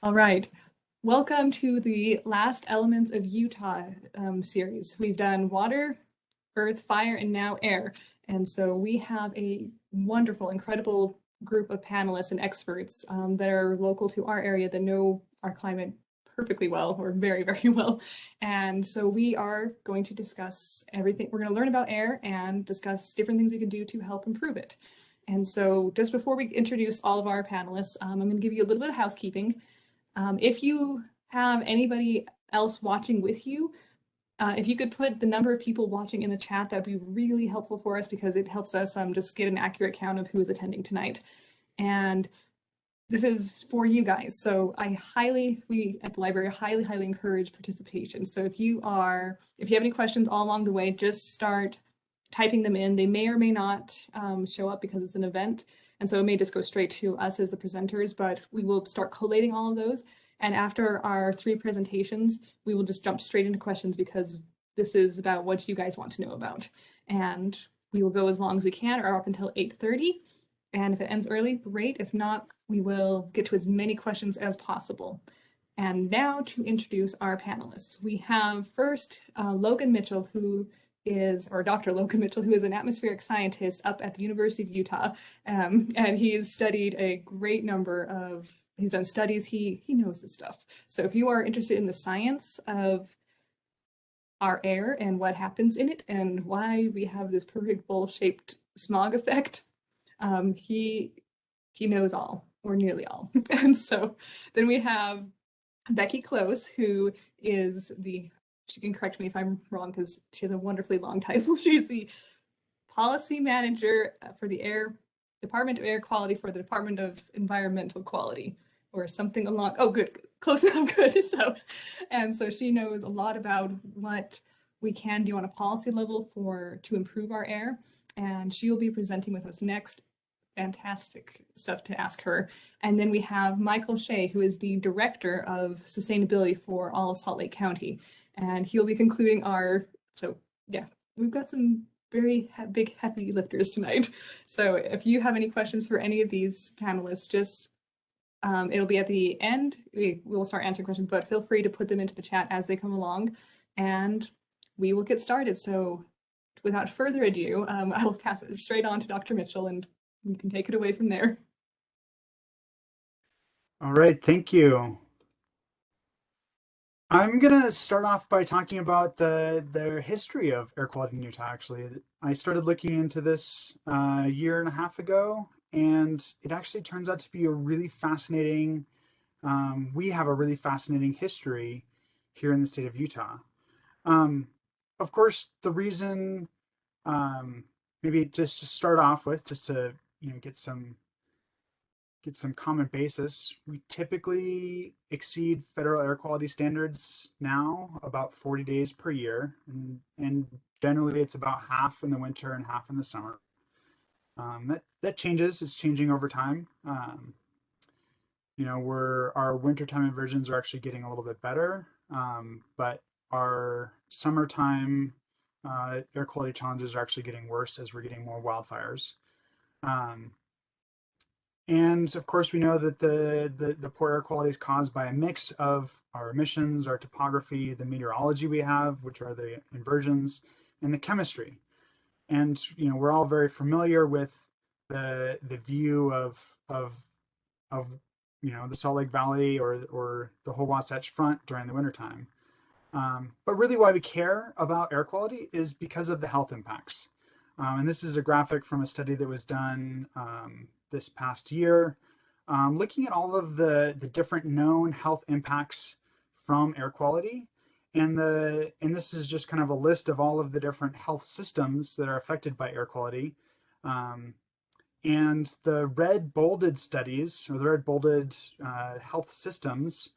All right. Welcome to the Last Elements of Utah series. We've done water, earth, fire, and now air. And so we have a wonderful, incredible group of panelists and experts that are local to our area that know our climate perfectly well, or very, very well. And so we are going to discuss everything. We're going to learn about air and discuss different things we can do to help improve it. And so just before we introduce all of our panelists, I'm going to give you a little bit of housekeeping. If you have anybody else watching with you, if you could put the number of people watching in the chat, that'd be really helpful for us because it helps us just get an accurate count of who is attending tonight. And this is for you guys. So we at the library highly encourage participation. So if you have any questions all along the way, just start typing them in. They may or may not show up because it's an event. And so it may just go straight to us as the presenters, but we will start collating all of those. And after our 3 presentations, we will just jump straight into questions because this is about what you guys want to know about. And we will go as long as we can or up until 8:30. And if it ends early, great. If not, we will get to as many questions as possible. And now to introduce our panelists. We have first Logan Mitchell, Dr. Logan Mitchell, who is an atmospheric scientist up at the University of Utah. And he's studied a great number of, he's done studies, he knows this stuff. So if you are interested in the science of our air and what happens in it and why we have this perfect bowl-shaped smog effect, he knows all, or nearly all. And so then we have Becky Close, who is she can correct me if I'm wrong because she has a wonderfully long title. She's the policy manager for the Department of Air Quality for the Department of Environmental Quality, or something along. Oh, good, close enough, good. So she knows a lot about what we can do on a policy level to improve our air, and she will be presenting with us next. Fantastic stuff to ask her. And then we have Michael Shea, who is the Director of Sustainability for all of Salt Lake County. And he'll be concluding we've got some very big heavy lifters tonight. So if you have any questions for any of these panelists, just it'll be at the end. We will start answering questions, but feel free to put them into the chat as they come along and we will get started. So without further ado, I will pass it straight on to Dr. Mitchell and you can take it away from there. All right, thank you. I'm going to start off by talking about the history of air quality in Utah, actually. I started looking into this a year and a half ago, and it actually turns out to be a really fascinating, we have a really fascinating history here in the state of Utah. Of course, the reason, maybe just to start off with, just to get some common basis, we typically exceed federal air quality standards now about 40 days per year, and generally it's about half in the winter and half in the summer. That changes. It's changing over time. Our wintertime inversions are actually getting a little bit better, but our summertime air quality challenges are actually getting worse as we're getting more wildfires. And of course, we know that the poor air quality is caused by a mix of our emissions, our topography, the meteorology we have, which are the inversions, and the chemistry. And we're all very familiar with the view of the Salt Lake Valley or the whole Wasatch Front during the wintertime. But really why we care about air quality is because of the health impacts. And this is a graphic from a study that was done this past year, looking at all of the different known health impacts from air quality. And this is just kind of a list of all of the different health systems that are affected by air quality. And the red bolded studies, or the red bolded health systems,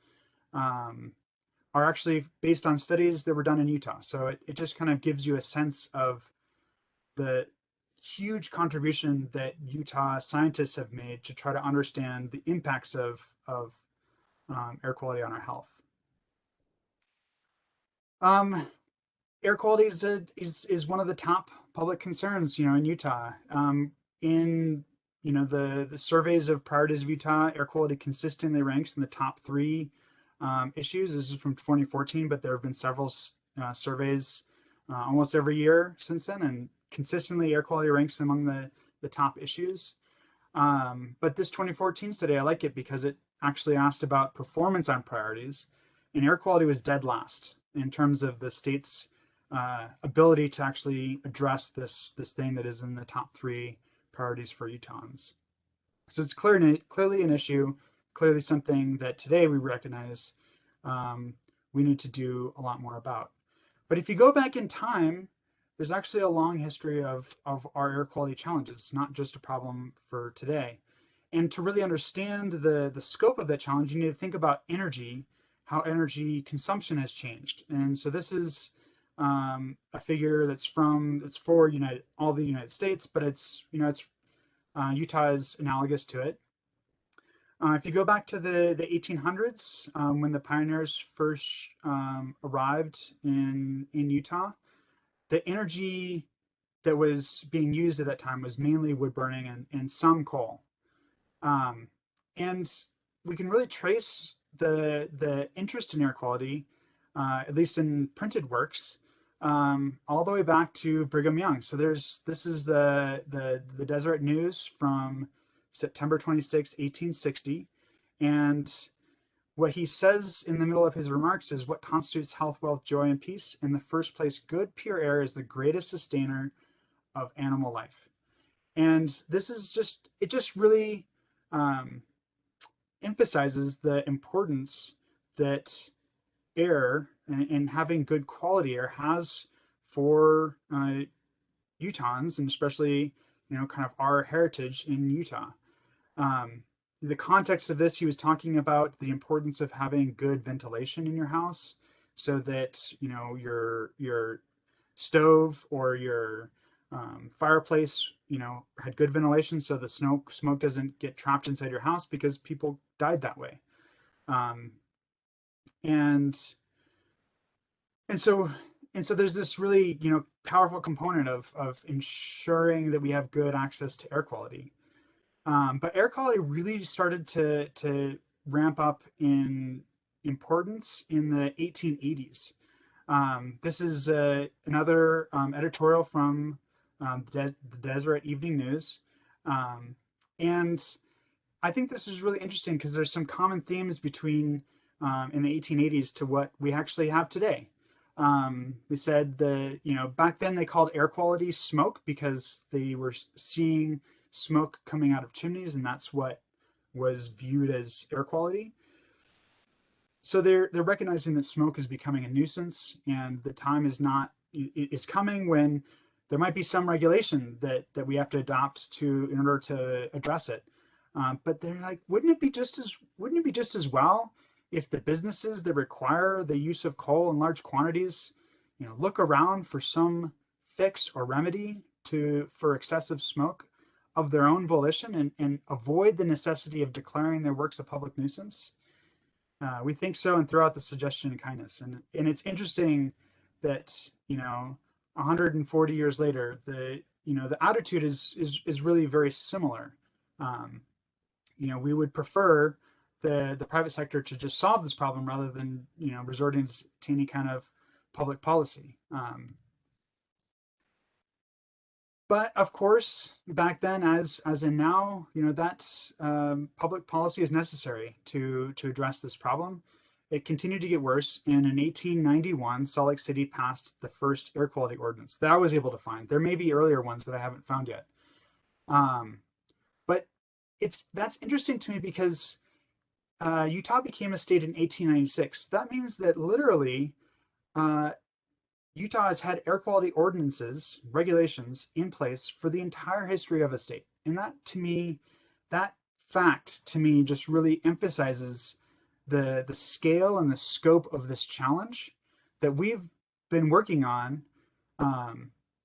are actually based on studies that were done in Utah. So it just kind of gives you a sense of the huge contribution that Utah scientists have made to try to understand the impacts of air quality on our health. Air quality is one of the top public concerns, in Utah. In the surveys of priorities of Utah, air quality consistently ranks in the top three issues. This is from 2014, but there have been several surveys almost every year since then, and consistently air quality ranks among the top issues. But this 2014 study, I like it because it actually asked about performance on priorities, and air quality was dead last in terms of the state's ability to actually address this thing that is in the top three priorities for Utahns. So it's clearly an issue, clearly something that today we recognize we need to do a lot more about. But if you go back in time, there's actually a long history of our air quality challenges. It's not just a problem for today. And to really understand the scope of that challenge, you need to think about energy, how energy consumption has changed. And so this is a figure that's for all the United States, but it's Utah is analogous to it. If you go back to the 1800s, when the pioneers first arrived in Utah, the energy that was being used at that time was mainly wood burning and some coal. And we can really trace the interest in air quality, at least in printed works, all the way back to Brigham Young. So this is the Deseret News from September 26, 1860. And what he says in the middle of his remarks is, what constitutes health, wealth, joy, and peace? In the first place, good, pure air is the greatest sustainer of animal life. And it just really emphasizes the importance that air and having good quality air has for Utahns, and especially, kind of our heritage in Utah. The context of this, he was talking about the importance of having good ventilation in your house so that, your stove or your fireplace, had good ventilation so the smoke doesn't get trapped inside your house, because people died that way. And so there's this really, powerful component of ensuring that we have good access to air quality. But air quality really started to ramp up in importance in the 1880s. This is another editorial from the Deseret Evening News. And I think this is really interesting because there's some common themes between in the 1880s to what we actually have today. They said back then they called air quality smoke because they were seeing smoke coming out of chimneys, and that's what was viewed as air quality. So they're recognizing that smoke is becoming a nuisance, and the time is coming when there might be some regulation that we have to adopt in order to address it. But they're like, wouldn't it be just as well if the businesses that require the use of coal in large quantities, look around for some fix or remedy for excessive smoke of their own volition, and avoid the necessity of declaring their works a public nuisance? We think so, and throw out the suggestion in kindness. And it's interesting that 140 years later, the attitude is really very similar. We would prefer the private sector to just solve this problem rather than resorting to any kind of public policy. But of course, back then, as in now, that public policy is necessary to address this problem. It continued to get worse, and in 1891, Salt Lake City passed the first air quality ordinance that I was able to find. There may be earlier ones that I haven't found yet. But that's interesting to me because Utah became a state in 1896. That means that literally Utah has had air quality ordinances, regulations in place for the entire history of a state. And that fact to me just really emphasizes the scale and the scope of this challenge that we've been working on.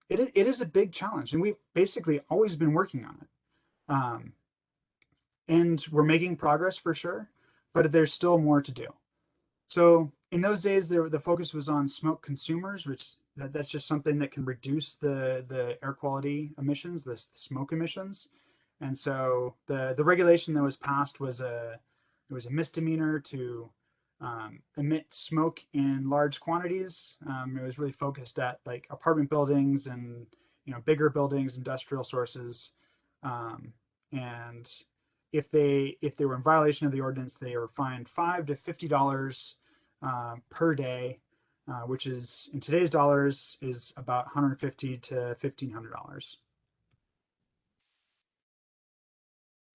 It is a big challenge, and we've basically always been working on it. And we're making progress for sure, but there's still more to do. So in those days, the focus was on smoke consumers, which that's just something that can reduce the air quality emissions, the smoke emissions. And so the regulation that was passed was it was a misdemeanor to emit smoke in large quantities. It was really focused at like apartment buildings and bigger buildings, industrial sources, and if they were in violation of the ordinance, they were fined $5 to $50 per day, which is in today's dollars is about $150 to $1,500.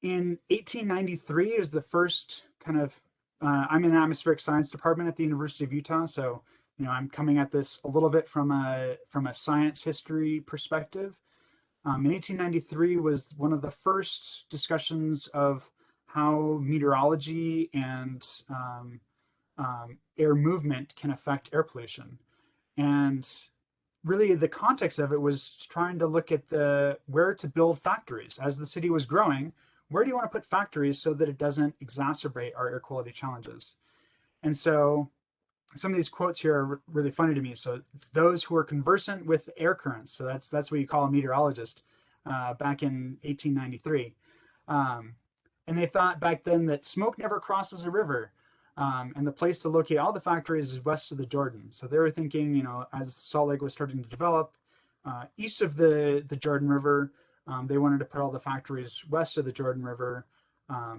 In 1893 is the first kind of I'm in the atmospheric science department at the University of Utah, so I'm coming at this a little bit from a science history perspective. In 1893 was one of the first discussions of how meteorology and air movement can affect air pollution. And really the context of it was trying to look at where to build factories. As the city was growing, where do you want to put factories so that it doesn't exacerbate our air quality challenges? And so some of these quotes here are really funny to me. So it's those who are conversant with air currents. So that's what you call a meteorologist back in 1893. And they thought back then that smoke never crosses a river. And the place to locate all the factories is west of the Jordan. So they were thinking, as Salt Lake was starting to develop, east of the Jordan River, they wanted to put all the factories west of the Jordan River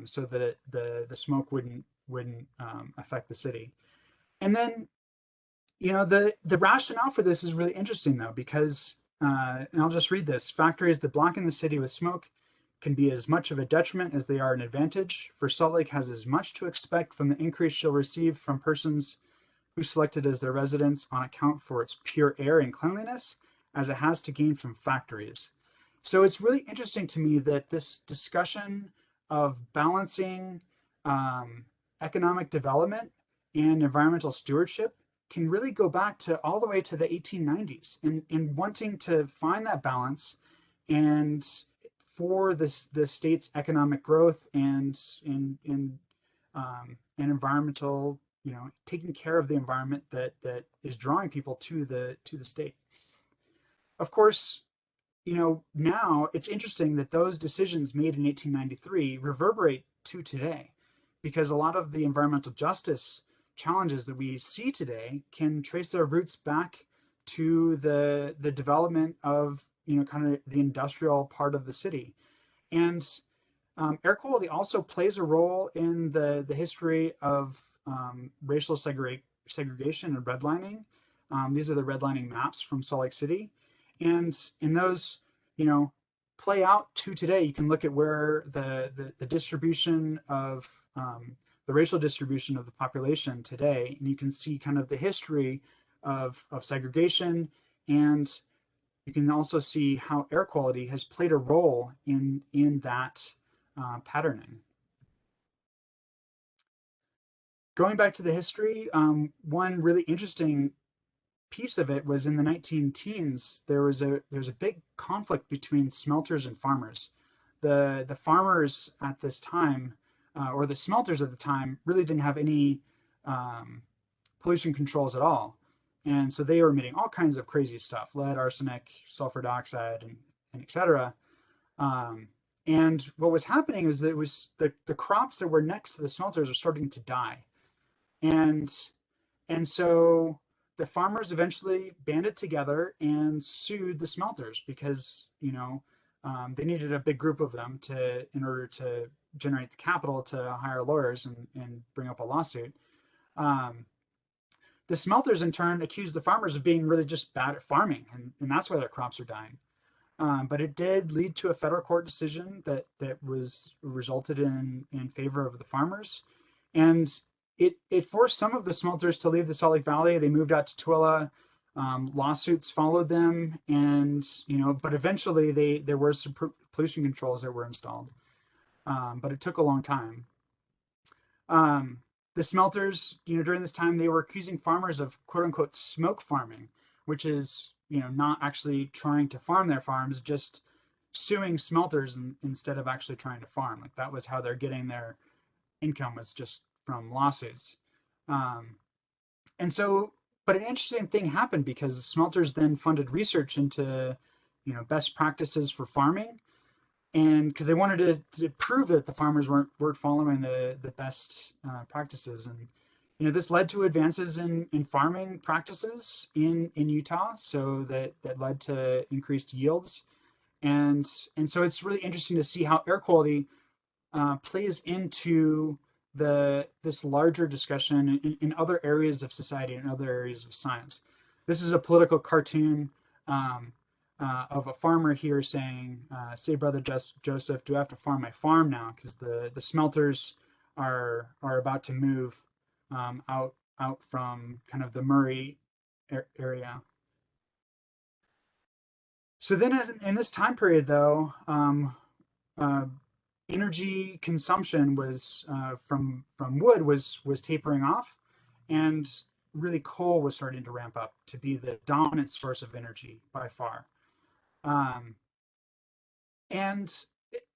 so that the smoke wouldn't affect the city. And then, the rationale for this is really interesting though, because, and I'll just read this: factories that blacken the city with smoke can be as much of a detriment as they are an advantage, for Salt Lake has as much to expect from the increase she'll receive from persons who select it as their residence on account for its pure air and cleanliness as it has to gain from factories. So it's really interesting to me that this discussion of balancing economic development and environmental stewardship can really go back to all the way to the 1890s in wanting to find that balance and for the state's economic growth and environmental, taking care of the environment that is drawing people to the state. Of course, now it's interesting that those decisions made in 1893 reverberate to today, because a lot of the environmental justice challenges that we see today can trace their roots back to the development of kind of the industrial part of the city. And air quality also plays a role in the history of racial segregation and redlining. These are the redlining maps from Salt Lake City. And in those, play out to today. You can look at where the distribution of the racial distribution of the population today, and you can see kind of the history of segregation, and you can also see how air quality has played a role in that patterning. Going back to the history, one really interesting piece of it was in the 19-teens. There was a big conflict between smelters and farmers. The farmers at this time, or the smelters at the time, really didn't have any pollution controls at all, and so they were emitting all kinds of crazy stuff: lead, arsenic, sulfur dioxide, and etc. And what was happening is that it was the crops that were next to the smelters were starting to die, and so the farmers eventually banded together and sued the smelters because they needed a big group of them in order to generate the capital to hire lawyers and bring up a lawsuit. The smelters in turn accused the farmers of being really just bad at farming, and that's why their crops are dying. But it did lead to a federal court decision that resulted in favor of the farmers, and it forced some of the smelters to leave the Salt Lake Valley. They moved out to Tooele. Lawsuits followed them, and but eventually there were some pollution controls that were installed, but it took a long time. The smelters, during this time, they were accusing farmers of quote unquote smoke farming, which is not actually trying to farm their farms, just suing smelters instead of actually trying to farm. Like that was how they're getting their income, was just from lawsuits. And so, but an interesting thing happened because the smelters then funded research into best practices for farming, and because they wanted to prove that the farmers weren't following the best practices. And this led to advances in farming practices in Utah, so that led to increased yields. And so it's really interesting to see how air quality plays into this larger discussion in other areas of society and other areas of science. This is a political cartoon of a farmer here saying, "Say, brother Joseph, do I have to farm my farm now? Because the smelters are about to move out from kind of the Murray area." So then, in this time period, though, uh, energy consumption was from wood was tapering off, and really coal was starting to ramp up to be the dominant source of energy by far. Um, and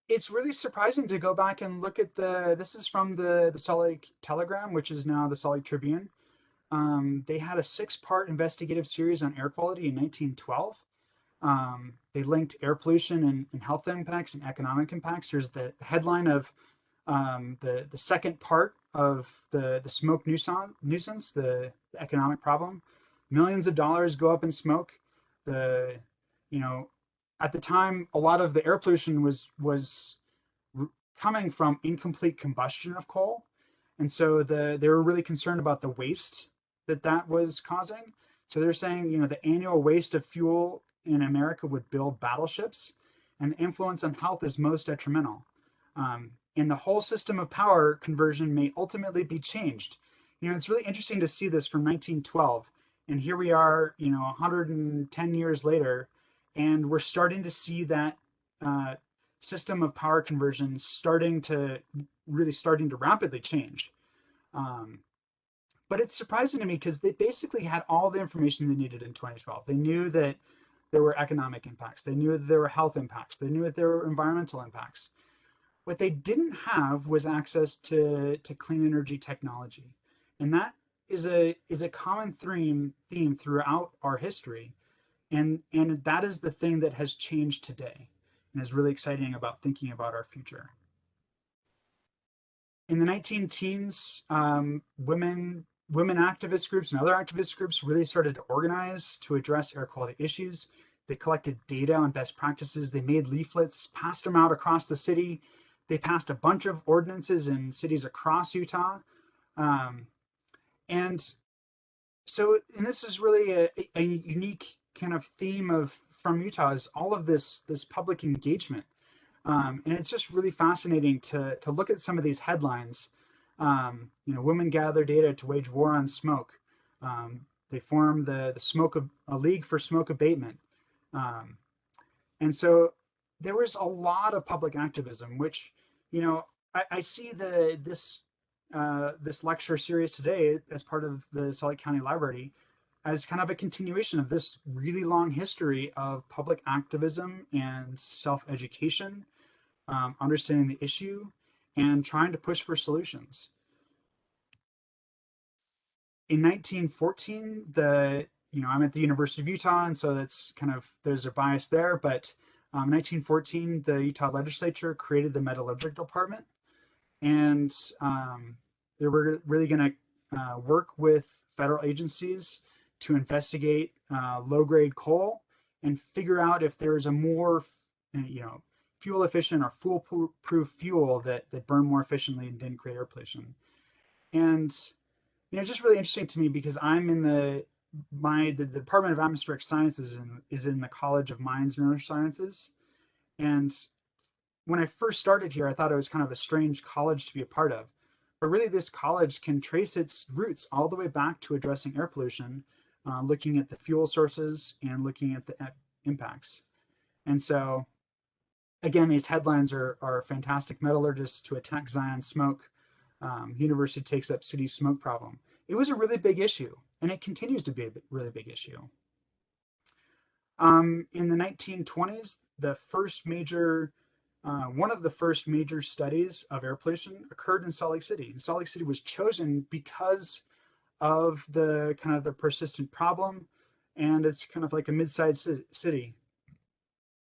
it's really surprising to go back and look at this is from the Salt Lake Telegram, which is now the Salt Lake Tribune. They had a 6-part investigative series on air quality in 1912. They linked air pollution and health impacts and economic impacts. There's the headline of the second part of the smoke nuisance, the economic problem. Millions of dollars go up in smoke. The you know at the time, a lot of the air pollution was coming from incomplete combustion of coal, and so they were really concerned about the waste that was causing. So they're saying, the annual waste of fuel in America would build battleships, and the influence on health is most detrimental. And the whole system of power conversion may ultimately be changed. It's really interesting to see this from 1912, and here we are, 110 years later, and we're starting to see that system of power conversion starting to rapidly change. But it's surprising to me because they basically had all the information they needed in 2012. They knew that there were economic impacts. They knew that there were health impacts. They knew that there were environmental impacts. What they didn't have was access to clean energy technology. And that is a common theme throughout our history. And that is the thing that has changed today and is really exciting about thinking about our future. In the 19 teens, women activist groups and other activist groups really started to organize to address air quality issues. They collected data on best practices. They made leaflets, passed them out across the city. They passed a bunch of ordinances in cities across Utah. And this is really a unique kind of theme from Utah, is all of this public engagement. And it's just really fascinating to look at some of these headlines. Women gather data to wage war on smoke. They form a league for smoke abatement. And so there was a lot of public activism, which, I see this lecture series today as part of the Salt Lake County Library as kind of a continuation of this really long history of public activism and self-education, understanding the issue, and trying to push for solutions. In 1914, I'm at the University of Utah, and so there's a bias there, but in 1914, the Utah legislature created the metallurgical department, and they were really going to work with federal agencies to investigate low-grade coal and figure out if there's a more, fuel efficient or foolproof fuel that burned more efficiently and didn't create air pollution. And just really interesting to me because I'm in the Department of Atmospheric Sciences is in the College of Mines and Earth Sciences. And when I first started here, I thought it was kind of a strange college to be a part of. But really, this college can trace its roots all the way back to addressing air pollution, looking at the fuel sources and looking at the impacts. And so, again, these headlines are fantastic. Metallurgists to attack Zion smoke. University takes up city smoke problem. It was a really big issue, and it continues to be a really big issue. In the 1920s, one of the first major studies of air pollution occurred in Salt Lake City. And Salt Lake City was chosen because of the kind of the persistent problem, and it's kind of like a mid-sized city.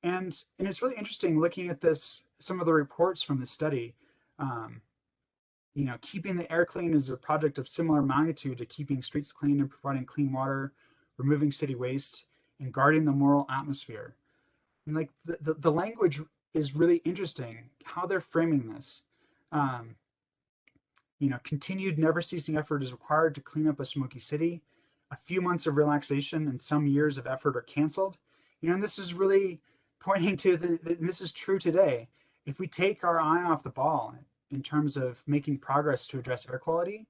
And it's really interesting looking at this, some of the reports from the study. Um, you know, keeping the air clean is a project of similar magnitude to keeping streets clean and providing clean water, removing city waste, and guarding the moral atmosphere. And like the language is really interesting, how they're framing this. Um, you know, continued never ceasing effort is required to clean up a smoky city. A few months of relaxation and some years of effort are canceled. You know, and this is really pointing to this is true today. If we take our eye off the ball in terms of making progress to address air quality,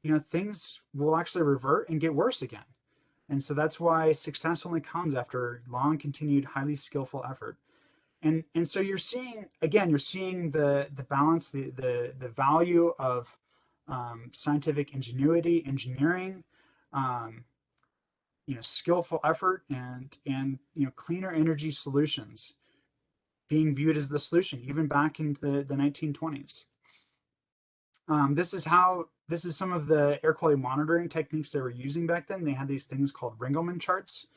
you know, things will actually revert and get worse again. And so that's why success only comes after long continued highly skillful effort. And so you're seeing, again, you're seeing the balance, the value of scientific ingenuity, engineering, um, you know, skillful effort, and you know, cleaner energy solutions being viewed as the solution, even back in the 1920s. This is some of the air quality monitoring techniques they were using back then. They had these things called Ringelmann charts.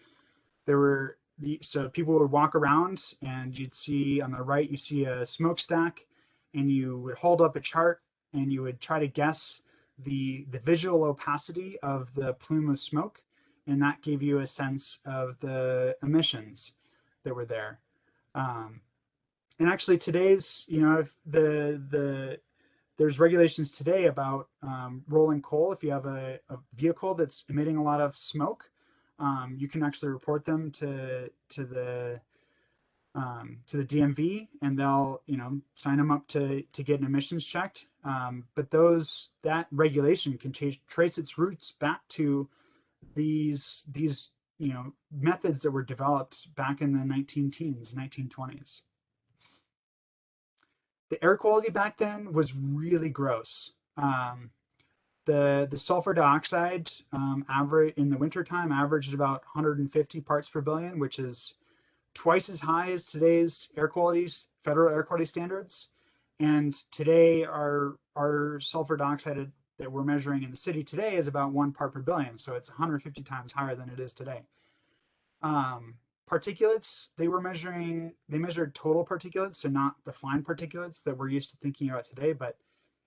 There were so people would walk around and you'd see on the right, you see a smokestack, and you would hold up a chart and you would try to guess the visual opacity of the plume of smoke, and that gave you a sense of the emissions that were there. And actually today's, you know, if there's regulations today about rolling coal. If you have a vehicle that's emitting a lot of smoke, you can actually report them to the DMV, and they'll, you know, sign them up to get an emissions checked. But that regulation can trace its roots back to these you know, methods that were developed back in the 19-teens, 1920s. The air quality back then was really gross. The sulfur dioxide average in the wintertime averaged about 150 parts per billion, which is twice as high as today's federal air quality standards. And today, our sulfur dioxide that we're measuring in the city today is about 1 part per billion, so it's 150 times higher than it is today. Particulates, they measured total particulates, so not the fine particulates that we're used to thinking about today. But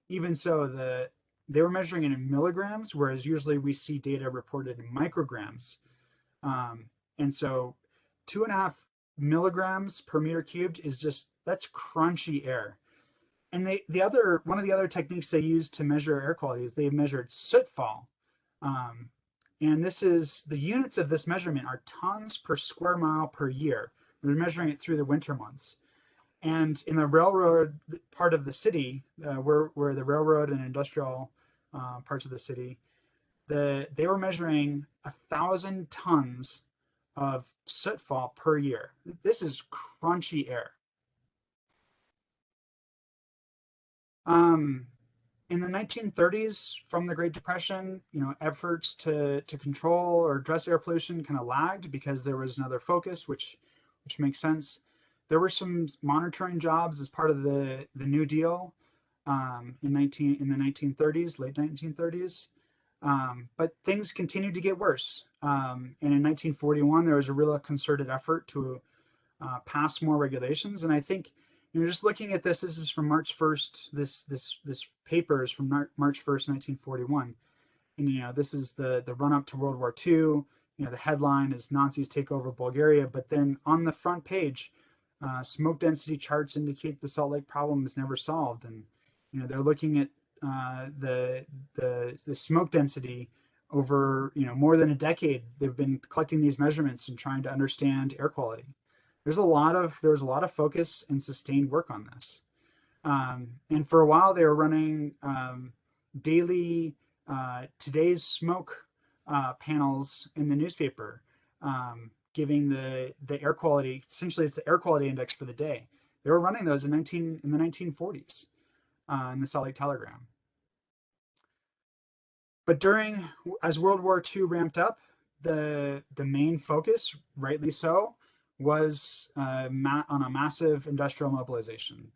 even so, they were measuring it in milligrams, whereas usually we see data reported in micrograms. And so 2.5 milligrams per meter cubed is that's crunchy air. And one of the other techniques they use to measure air quality is they've measured soot fall. And this is, the units of this measurement are tons per square mile per year. We're measuring it through the winter months. And in the railroad part of the city, where the railroad and industrial parts of the city, they were measuring 1,000 tons of soot fall per year. This is crunchy air. In the 1930s, from the Great Depression, you know, efforts to control or address air pollution kind of lagged because there was another focus, which makes sense. There were some monitoring jobs as part of the New Deal in the 1930s, late 1930s. But things continued to get worse. And in 1941, there was a real concerted effort to pass more regulations. And I think, you know, just looking at this is from March 1st. This paper is from March 1st, 1941. And, you know, this is the run up to World War II. You know, the headline is Nazis take over Bulgaria. But then on the front page, smoke density charts indicate the Salt Lake problem is never solved. And, you know, they're looking at the smoke density over, you know, more than a decade. They've been collecting these measurements and trying to understand air quality. There was a lot of focus and sustained work on this. And for a while they were running daily today's smoke panels in the newspaper, giving the air quality, essentially it's the air quality index for the day. They were running those in the 1940s in the Salt Lake Telegram. But as World War II ramped up, the main focus, rightly so, was on a massive industrial mobilization.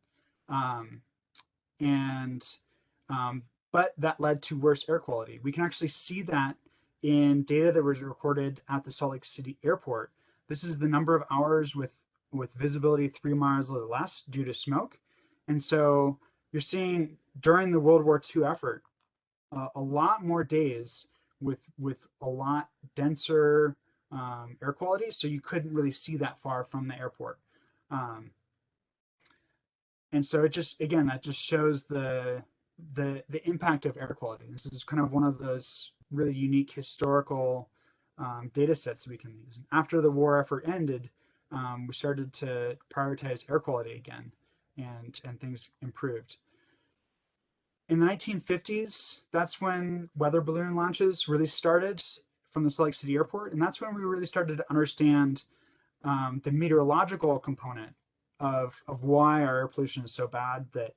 But that led to worse air quality. We can actually see that in data that was recorded at the Salt Lake City airport. This is the number of hours with with visibility 3 miles or less due to smoke. And so you're seeing during the World War II effort, a lot more days with a lot denser air quality, so you couldn't really see that far from the airport. Um, and so it just, again, that just shows the impact of air quality. This is kind of one of those really unique historical data sets we can use. After the war effort ended, we started to prioritize air quality again, and things improved. In the 1950s, that's when weather balloon launches really started from the Salt Lake City airport, and that's when we really started to understand the meteorological component of why our air pollution is so bad, that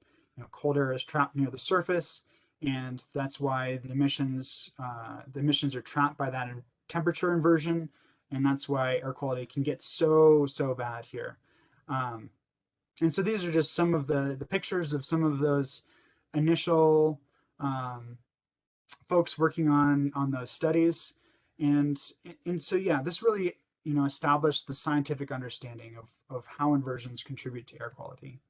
cold air is trapped near the surface, and that's why the emissions are trapped by that temperature inversion, and that's why air quality can get so bad here. And so these are just some of the pictures of some of those initial folks working on those studies, and so yeah, this really established the scientific understanding of how inversions contribute to air quality.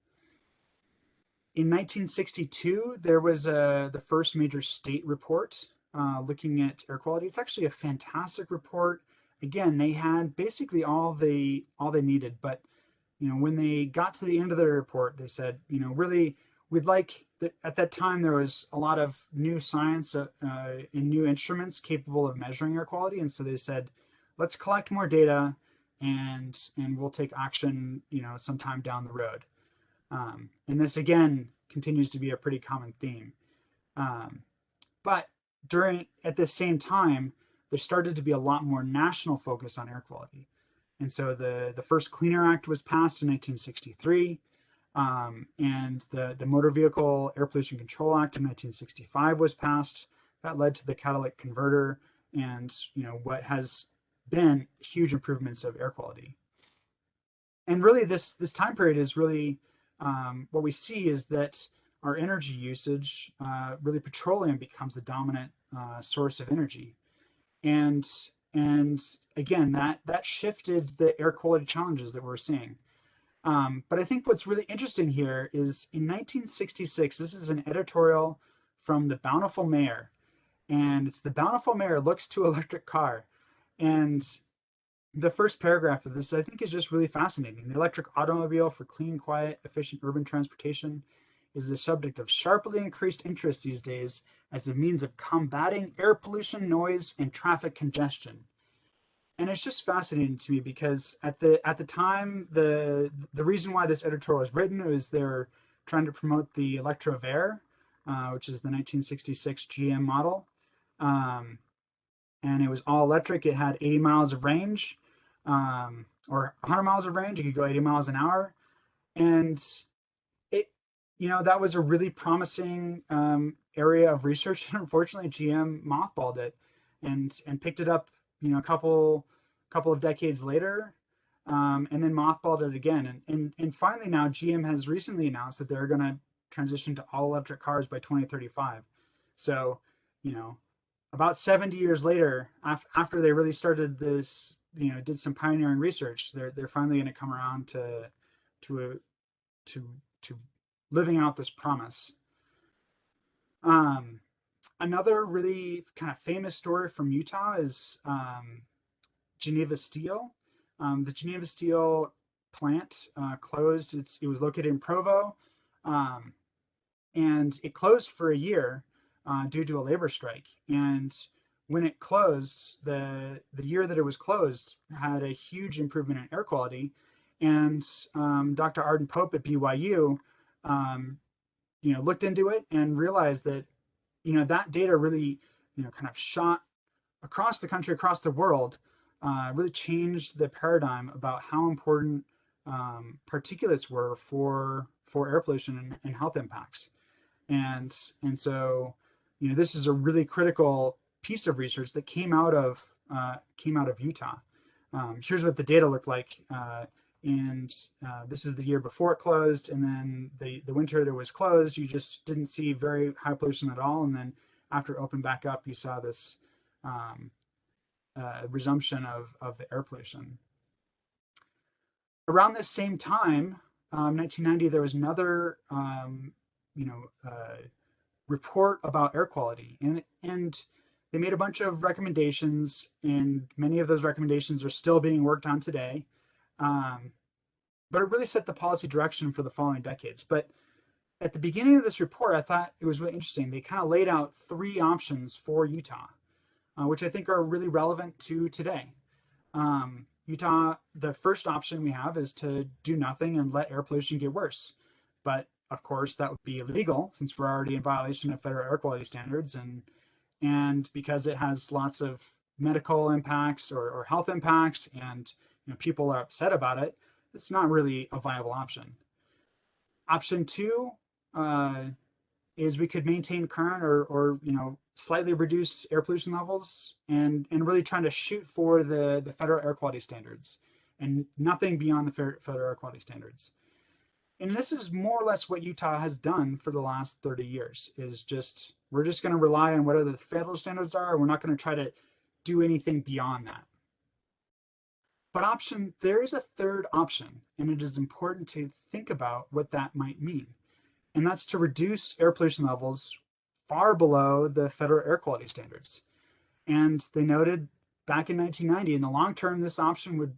In 1962, there was the first major state report looking at air quality. It's actually a fantastic report. Again, they had basically all they needed, but when they got to the end of the report, they said, really, we'd like at that time there was a lot of new science and new instruments capable of measuring air quality, and so they said, let's collect more data, and we'll take action, sometime down the road. And this again continues to be a pretty common theme. But at the same time, there started to be a lot more national focus on air quality. And so the first Clean Air Act was passed in 1963, and the Motor Vehicle Air Pollution Control Act in 1965 was passed. That led to the catalytic converter, and what has been huge improvements of air quality. And really, this time period is really what we see is that our energy usage, really petroleum becomes the dominant source of energy. And again, that shifted the air quality challenges that we're seeing. But I think what's really interesting here is in 1966, this is an editorial from the Bountiful Mayor, and it's the Bountiful Mayor looks to electric car. And the first paragraph of this, I think, is just really fascinating. The electric automobile for clean, quiet, efficient urban transportation is the subject of sharply increased interest these days as a means of combating air pollution, noise, and traffic congestion. And it's just fascinating to me because at the time, the reason why this editorial was written was they're trying to promote the Electro-Air, which is the 1966 GM model. And it was all electric. It had 80 miles of range, or 100 miles of range. It could go 80 miles an hour. And it, that was a really promising area of research. And unfortunately, GM mothballed it and picked it up, a couple of decades later, and then mothballed it again. And finally now GM has recently announced that they're going to transition to all electric cars by 2035. So, about 70 years later, after they really started this, did some pioneering research, they're finally going to come around to living out this promise. Another really kind of famous story from Utah is Geneva Steel. The Geneva Steel plant closed. It was located in Provo, and it closed for a year due to a labor strike. And when it closed, the year that it was closed had a huge improvement in air quality. And Dr. Arden Pope at BYU, looked into it and realized that, that data really, kind of shot across the country, across the world, really changed the paradigm about how important particulates were for air pollution and health impacts. And so, this is a really critical piece of research that came out of Utah. Here's what the data looked like, and this is the year before it closed, and then the winter that it was closed, you just didn't see very high pollution at all, and then after it opened back up, you saw this resumption of the air pollution. Around this same time, 1990, there was another, you know, report about air quality, and they made a bunch of recommendations, and many of those recommendations are still being worked on today. Um, but it really set the policy direction for the following decades. But at the beginning of this report, I thought it was really interesting. They kind of laid out three options for Utah, which I think are really relevant to today. Utah, the first option we have is to do nothing and let air pollution get worse. But of course, that would be illegal since we're already in violation of federal air quality standards, and because it has lots of medical impacts or health impacts, and people are upset about it, it's not really a viable option. Option two uh, is we could maintain current or slightly reduce air pollution levels and really trying to shoot for the federal air quality standards and nothing beyond the federal air quality standards. And this is more or less what Utah has done for the last 30 years is just we're just going to rely on whatever the federal standards are. We're not going to try to do anything beyond that. But there is a third option, and it is important to think about what that might mean. And that's to reduce air pollution levels far below the federal air quality standards. And they noted back in 1990, in the long term, this option would,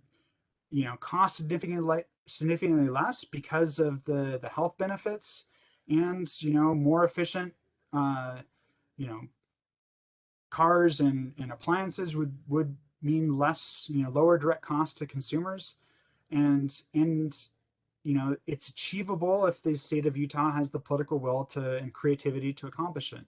cost significantly less because of the health benefits, and more efficient, you know, cars and appliances would mean less, lower direct cost to consumers, and it's achievable if the state of Utah has the political will and creativity to accomplish it.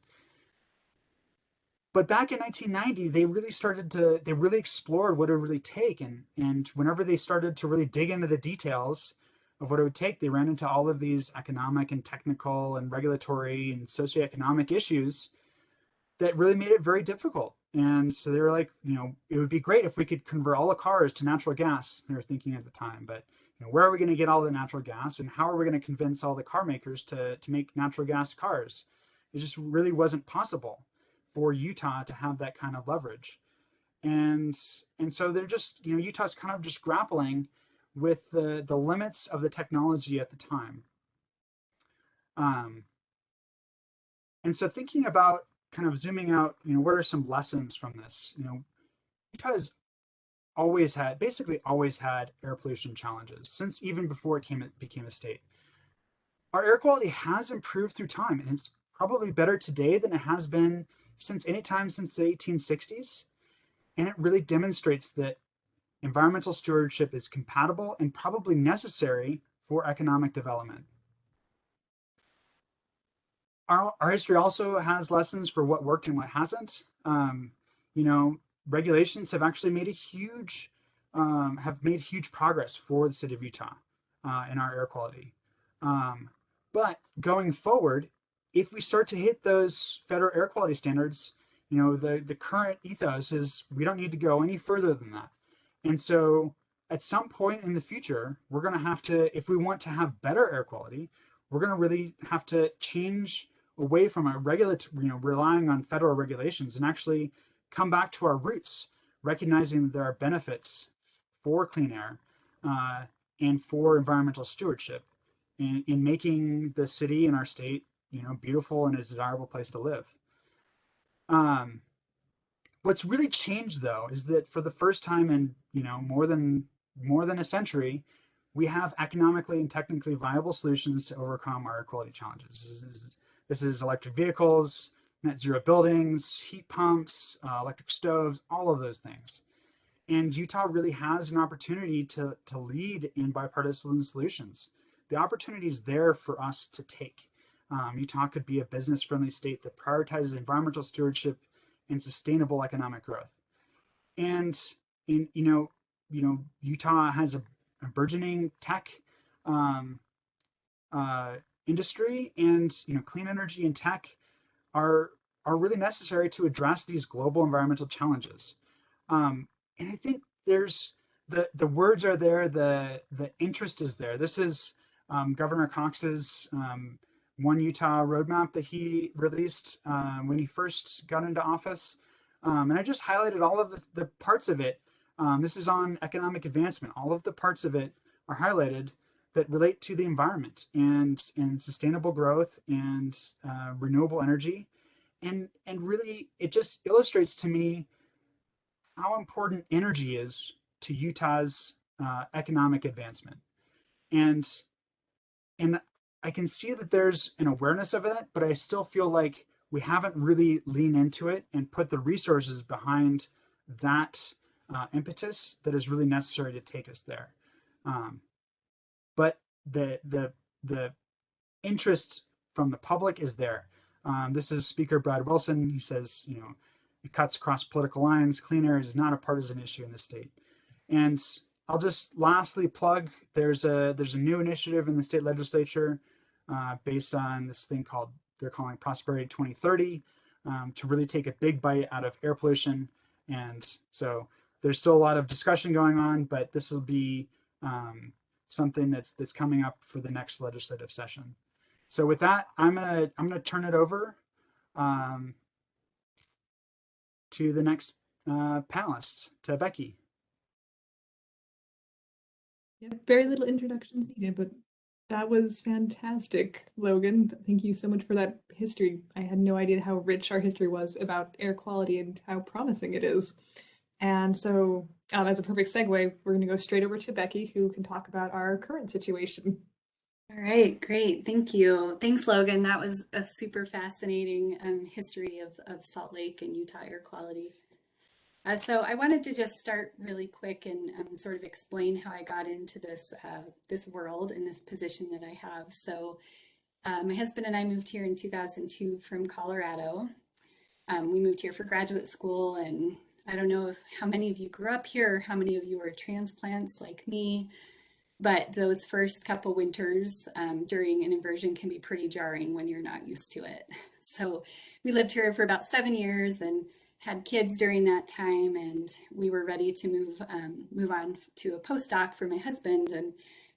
But back in 1990, they really explored what it would really take. And whenever they started to really dig into the details of what it would take, they ran into all of these economic and technical and regulatory and socioeconomic issues that really made it very difficult. And so they were like, it would be great if we could convert all the cars to natural gas, they were thinking at the time. But where are we going to get all the natural gas, and how are we going to convince all the car makers to make natural gas cars? It just really wasn't possible for Utah to have that kind of leverage. And so they're just, Utah's kind of just grappling with the limits of the technology at the time. And so thinking about kind of zooming out, what are some lessons from this? Utah has basically always had air pollution challenges since even before it became a state. Our air quality has improved through time, and it's probably better today than it has been since any time since the 1860s. And it really demonstrates that environmental stewardship is compatible and probably necessary for economic development. Our history also has lessons for what worked and what hasn't. Regulations have actually made huge progress for the state of Utah in our air quality. But going forward, if we start to hit those federal air quality standards, the current ethos is we don't need to go any further than that. And so at some point in the future, we're going to have to, if we want to have better air quality, we're going to really have to change away from a relying on federal regulations and actually come back to our roots, recognizing that there are benefits for clean air and for environmental stewardship in making the city and our state, beautiful and a desirable place to live. What's really changed, though, is that for the first time in more than a century, we have economically and technically viable solutions to overcome our air quality challenges. This is electric vehicles, net zero buildings, heat pumps, electric stoves, all of those things. And Utah really has an opportunity to lead in bipartisan solutions. The opportunity is there for us to take. Utah could be a business-friendly state that prioritizes environmental stewardship and sustainable economic growth. And Utah has a burgeoning tech industry, and clean energy and tech are really necessary to address these global environmental challenges. And I think there's the words are there, the interest is there. This is Governor Cox's One Utah roadmap that he released when he first got into office. And I just highlighted all of the parts of it. This is on economic advancement. All of the parts of it are highlighted that relate to the environment and sustainable growth and renewable energy. And really, it just illustrates to me how important energy is to Utah's economic advancement. And and I can see that there's an awareness of it, but I still feel like we haven't really leaned into it and put the resources behind that impetus that is really necessary to take us there. Um, but the interest from the public is there. This is Speaker Brad Wilson. He says, it cuts across political lines. Clean air is not a partisan issue in the state. And I'll just lastly plug, there's a new initiative in the state legislature based on this thing called, they're calling Prosperity 2030, to really take a big bite out of air pollution. And so there's still a lot of discussion going on, but this will be something that's coming up for the next legislative session. So with that, I'm gonna turn it over to the next panelist, to Becky. Yeah, very little introductions needed, but that was fantastic, Logan. Thank you so much for that history. I had no idea how rich our history was about air quality and how promising it is. And so, as a perfect segue, we're going to go straight over to Becky, who can talk about our current situation. All right, great. Thank you. Thanks, Logan. That was a super fascinating history of Salt Lake and Utah air quality. So I wanted to just start really quick and sort of explain how I got into this this world and this position that I have. So my husband and I moved here in 2002 from Colorado. We moved here for graduate school, and I don't know how many of you grew up here, or how many of you are transplants like me, but those first couple winters during an inversion can be pretty jarring when you're not used to it. So we lived here for about 7 years and had kids during that time, and we were ready to move on to a postdoc for my husband. And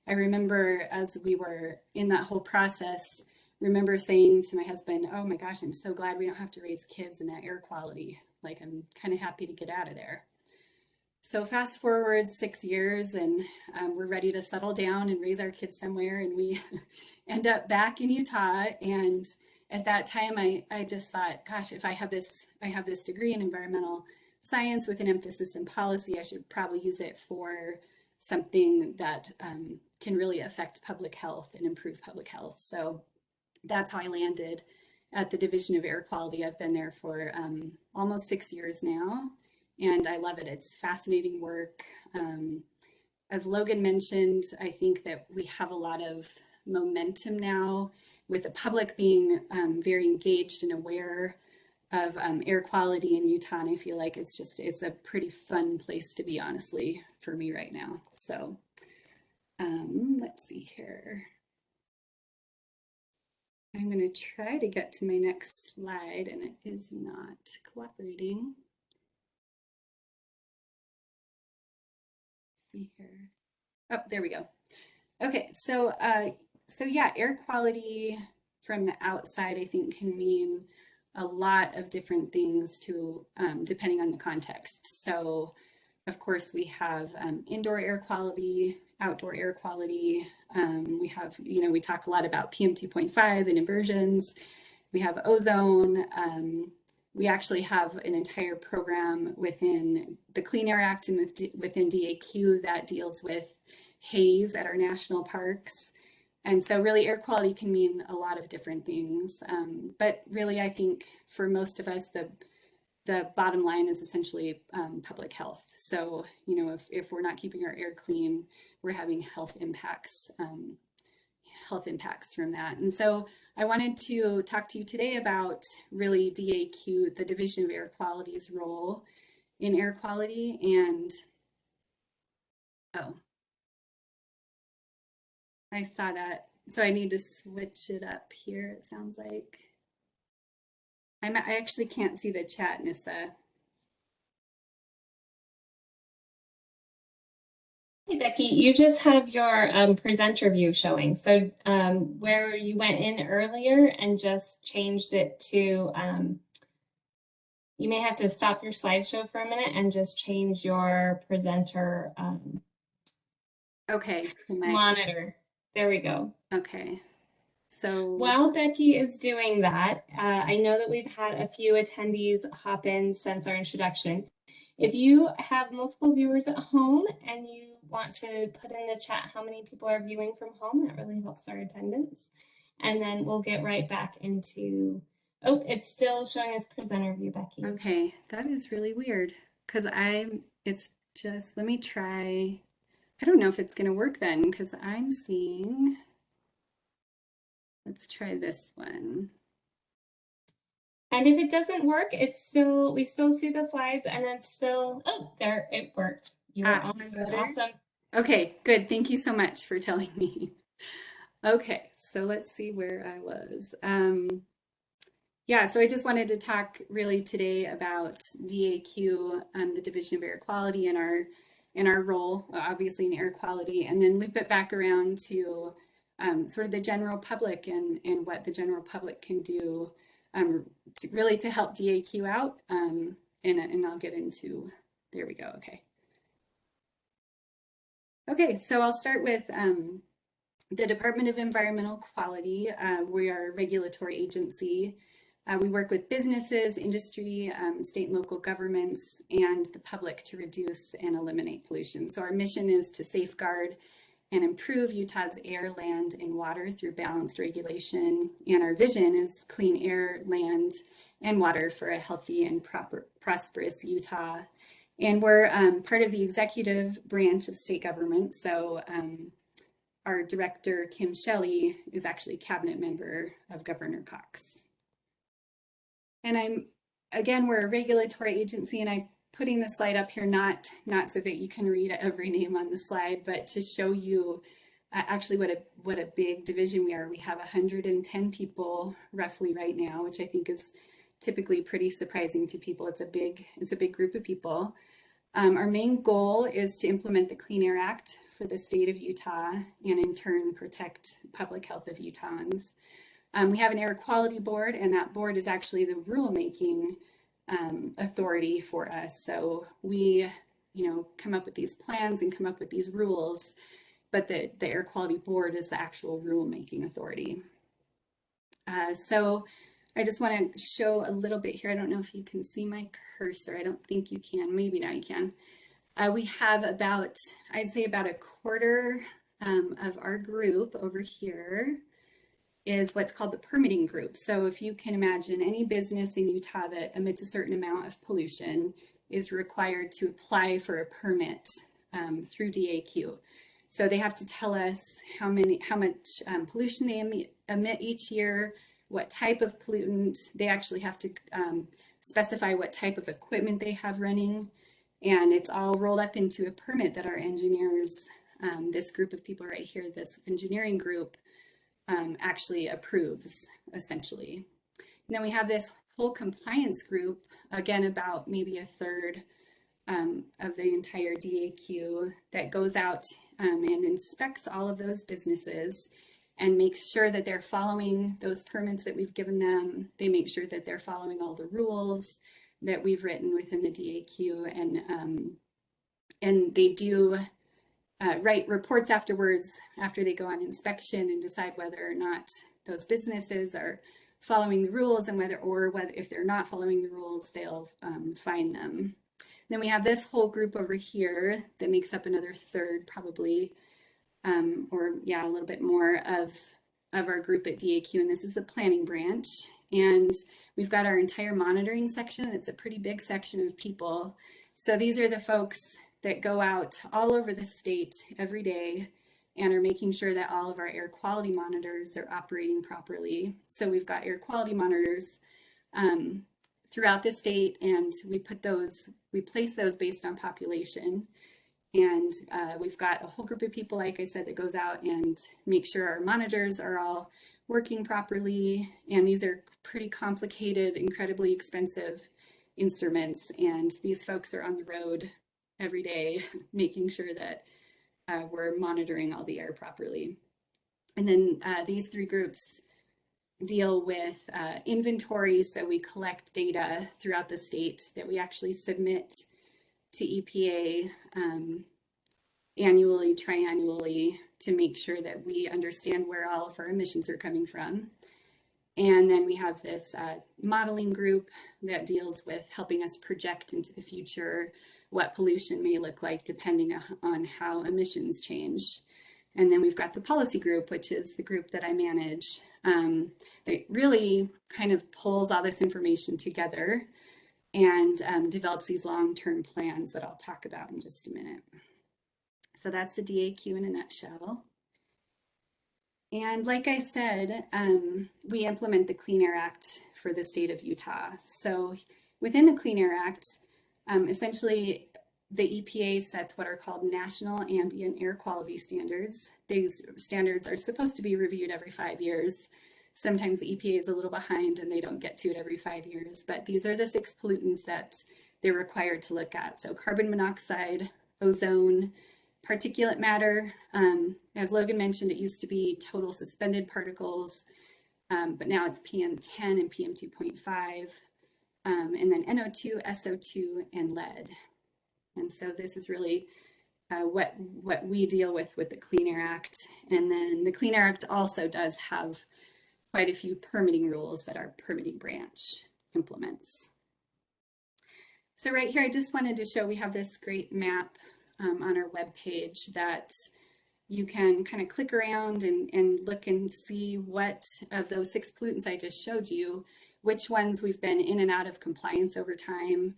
I remember as we were in that whole process, remember saying to my husband, "Oh my gosh, I'm so glad we don't have to raise kids in that air quality. Like, I'm kind of happy to get out of there." So fast forward 6 years, and we're ready to settle down and raise our kids somewhere, and we end up back in Utah. And at that time, I just thought, gosh, if I have this degree in environmental science with an emphasis in policy, I should probably use it for something that can really affect public health and improve public health. So that's how I landed at the Division of Air Quality. I've been there for almost 6 years now, and I love it. It's fascinating work. As Logan mentioned, I think that we have a lot of momentum now with the public being very engaged and aware of air quality in Utah. And I feel like it's a pretty fun place to be, honestly, for me right now. So let's see here. I'm going to try to get to my next slide, and it is not cooperating. Let's see here. Oh, there we go. Okay, so yeah, air quality from the outside, I think, can mean a lot of different things to depending on the context. So, of course, we have indoor air quality, outdoor air quality. We have, we talk a lot about PM 2.5 and inversions. We have ozone. We actually have an entire program within the Clean Air Act and within DAQ that deals with haze at our national parks. And so really air quality can mean a lot of different things. But really, I think for most of us, the bottom line is essentially public health. So, if we're not keeping our air clean, we're having health impacts from that. And so I wanted to talk to you today about really DAQ, the Division of Air Quality's role in air quality. And, oh, I saw that. So I need to switch it up here, it sounds like. I actually can't see the chat, Nissa. Hey, Becky, you just have your presenter view showing. So where you went in earlier and just changed it to, you may have to stop your slideshow for a minute and just change your presenter. Okay. Monitor. There we go. Okay. So While Becky is doing that, I know that we've had a few attendees hop in since our introduction. If you have multiple viewers at home and you want to put in the chat how many people are viewing from home, that really helps our attendance. And then we'll get right back into, oh, it's still showing us presenter view, Becky. okay, that is really weird because it's just, let me try. I don't know if it's going to work then because I'm seeing, let's try this one. And if it doesn't work, it's still, we still see the slides and then still, oh, there, it worked. You were on, awesome. Okay, good. Thank you so much for telling me. Okay, so let's see where I was. Yeah, so I just wanted to talk really today about DAQ, the Division of Air Quality, and our role, obviously, in air quality, and then loop it back around to sort of the general public and what the general public can do to help DAQ out. And I'll get into, there we go, okay. Okay, so I'll start with the Department of Environmental Quality. We are a regulatory agency. We work with businesses, industry, state and local governments, and the public to reduce and eliminate pollution. So our mission is to safeguard and improve Utah's air, land, and water through balanced regulation. And our vision is clean air, land, and water for a healthy and prosperous Utah. And we're part of the executive branch of state government. So our director, Kim Shelley, is actually a cabinet member of Governor Cox. And again, we're a regulatory agency, and I'm putting the slide up here, not so that you can read every name on the slide, but to show you actually what a big division we are. We have 110 people roughly right now, which I think is typically pretty surprising to people. It's a big group of people. Our main goal is to implement the Clean Air Act for the state of Utah and in turn protect public health of Utahns. We have an air quality board, and that board is actually the rulemaking authority for us. So we, come up with these plans and come up with these rules, but the air quality board is the actual rulemaking authority. So I just want to show a little bit here. I don't know if you can see my cursor. I don't think you can. Maybe now you can. We have I'd say about a quarter of our group over here is what's called the permitting group. So if you can imagine, any business in Utah that emits a certain amount of pollution is required to apply for a permit through DAQ. So they have to tell us how much pollution they emit each year, what type of pollutant. They actually have to specify what type of equipment they have running. And it's all rolled up into a permit that our engineers, this group of people right here, this engineering group, actually approves, essentially. And then we have this whole compliance group, again, about maybe a third of the entire DAQ, that goes out and inspects all of those businesses and makes sure that they're following those permits that we've given them. They make sure that they're following all the rules that we've written within the DAQ, and they do write reports afterwards, after they go on inspection, and decide whether or not those businesses are following the rules, and whether if they're not following the rules, they'll fine them. Then we have this whole group over here that makes up another third, probably, or yeah, a little bit more of our group at DAQ, and this is the planning branch. And we've got our entire monitoring section. It's a pretty big section of people. So these are the folks that go out all over the state every day and are making sure that all of our air quality monitors are operating properly. So we've got air quality monitors throughout the state, and we place those based on population. And we've got a whole group of people, like I said, that goes out and make sure our monitors are all working properly. And these are pretty complicated, incredibly expensive instruments. And these folks are on the road every day, making sure that we're monitoring all the air properly. And then these three groups deal with inventory. So we collect data throughout the state that we actually submit to EPA. annually, triannually, to make sure that we understand where all of our emissions are coming from. And then we have this modeling group that deals with helping us project into the future what pollution may look like depending on how emissions change. And then we've got the policy group, which is the group that I manage. It really kind of pulls all this information together and develops these long-term plans that I'll talk about in just a minute. So that's the DAQ in a nutshell. And like I said, we implement the Clean Air Act for the state of Utah. So within the Clean Air Act, essentially the EPA sets what are called national ambient air quality standards. These standards are supposed to be reviewed every 5 years. Sometimes the EPA is a little behind and they don't get to it every 5 years, but these are the 6 pollutants that they're required to look at. So carbon monoxide, ozone, particulate matter. As Logan mentioned, it used to be total suspended particles, but now it's PM10 and PM2.5, and then NO2, SO2, and lead. And so this is really what we deal with the Clean Air Act. And then the Clean Air Act also does have quite a few permitting rules that our permitting branch implements. So right here, I just wanted to show we have this great map on our webpage that you can kind of click around and look and see what of those 6 pollutants I just showed you, which ones we've been in and out of compliance over time,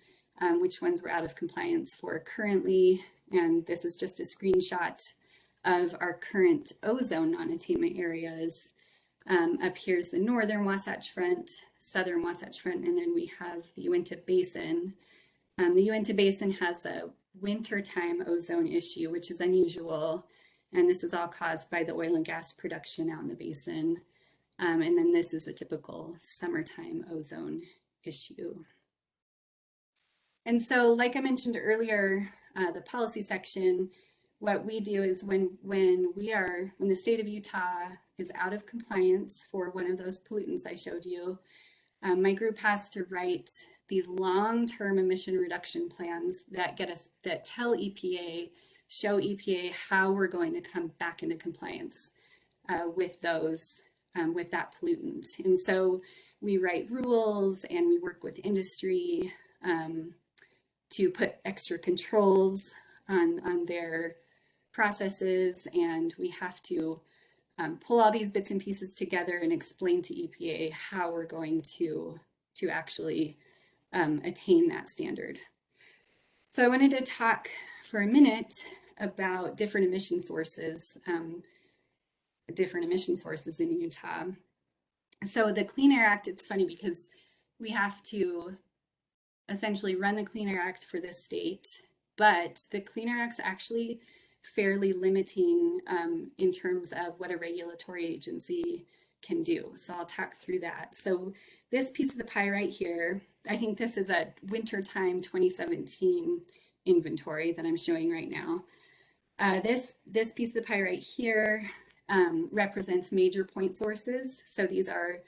which ones we're out of compliance for currently. And this is just a screenshot of our current ozone non-attainment areas. Up here's the northern Wasatch Front, southern Wasatch Front, and then we have the Uinta Basin. The Uinta Basin has a wintertime ozone issue, which is unusual. And this is all caused by the oil and gas production out in the basin. And then this is a typical summertime ozone issue. And so, like I mentioned earlier, the policy section, what we do is when the state of Utah is out of compliance for one of those pollutants I showed you, my group has to write these long-term emission reduction plans that tell EPA, show EPA how we're going to come back into compliance with that pollutant. And so we write rules and we work with industry to put extra controls on their processes, and we have to pull all these bits and pieces together and explain to EPA how we're going to actually attain that standard. So I wanted to talk for a minute about different emission sources in Utah. So the Clean Air Act, it's funny because we have to essentially run the Clean Air Act for this state, but the Clean Air Act's actually fairly limiting in terms of what a regulatory agency can do. So I'll talk through that. So this piece of the pie right here, I think this is a wintertime 2017 inventory that I'm showing right now. This piece of the pie right here represents major point sources. So these are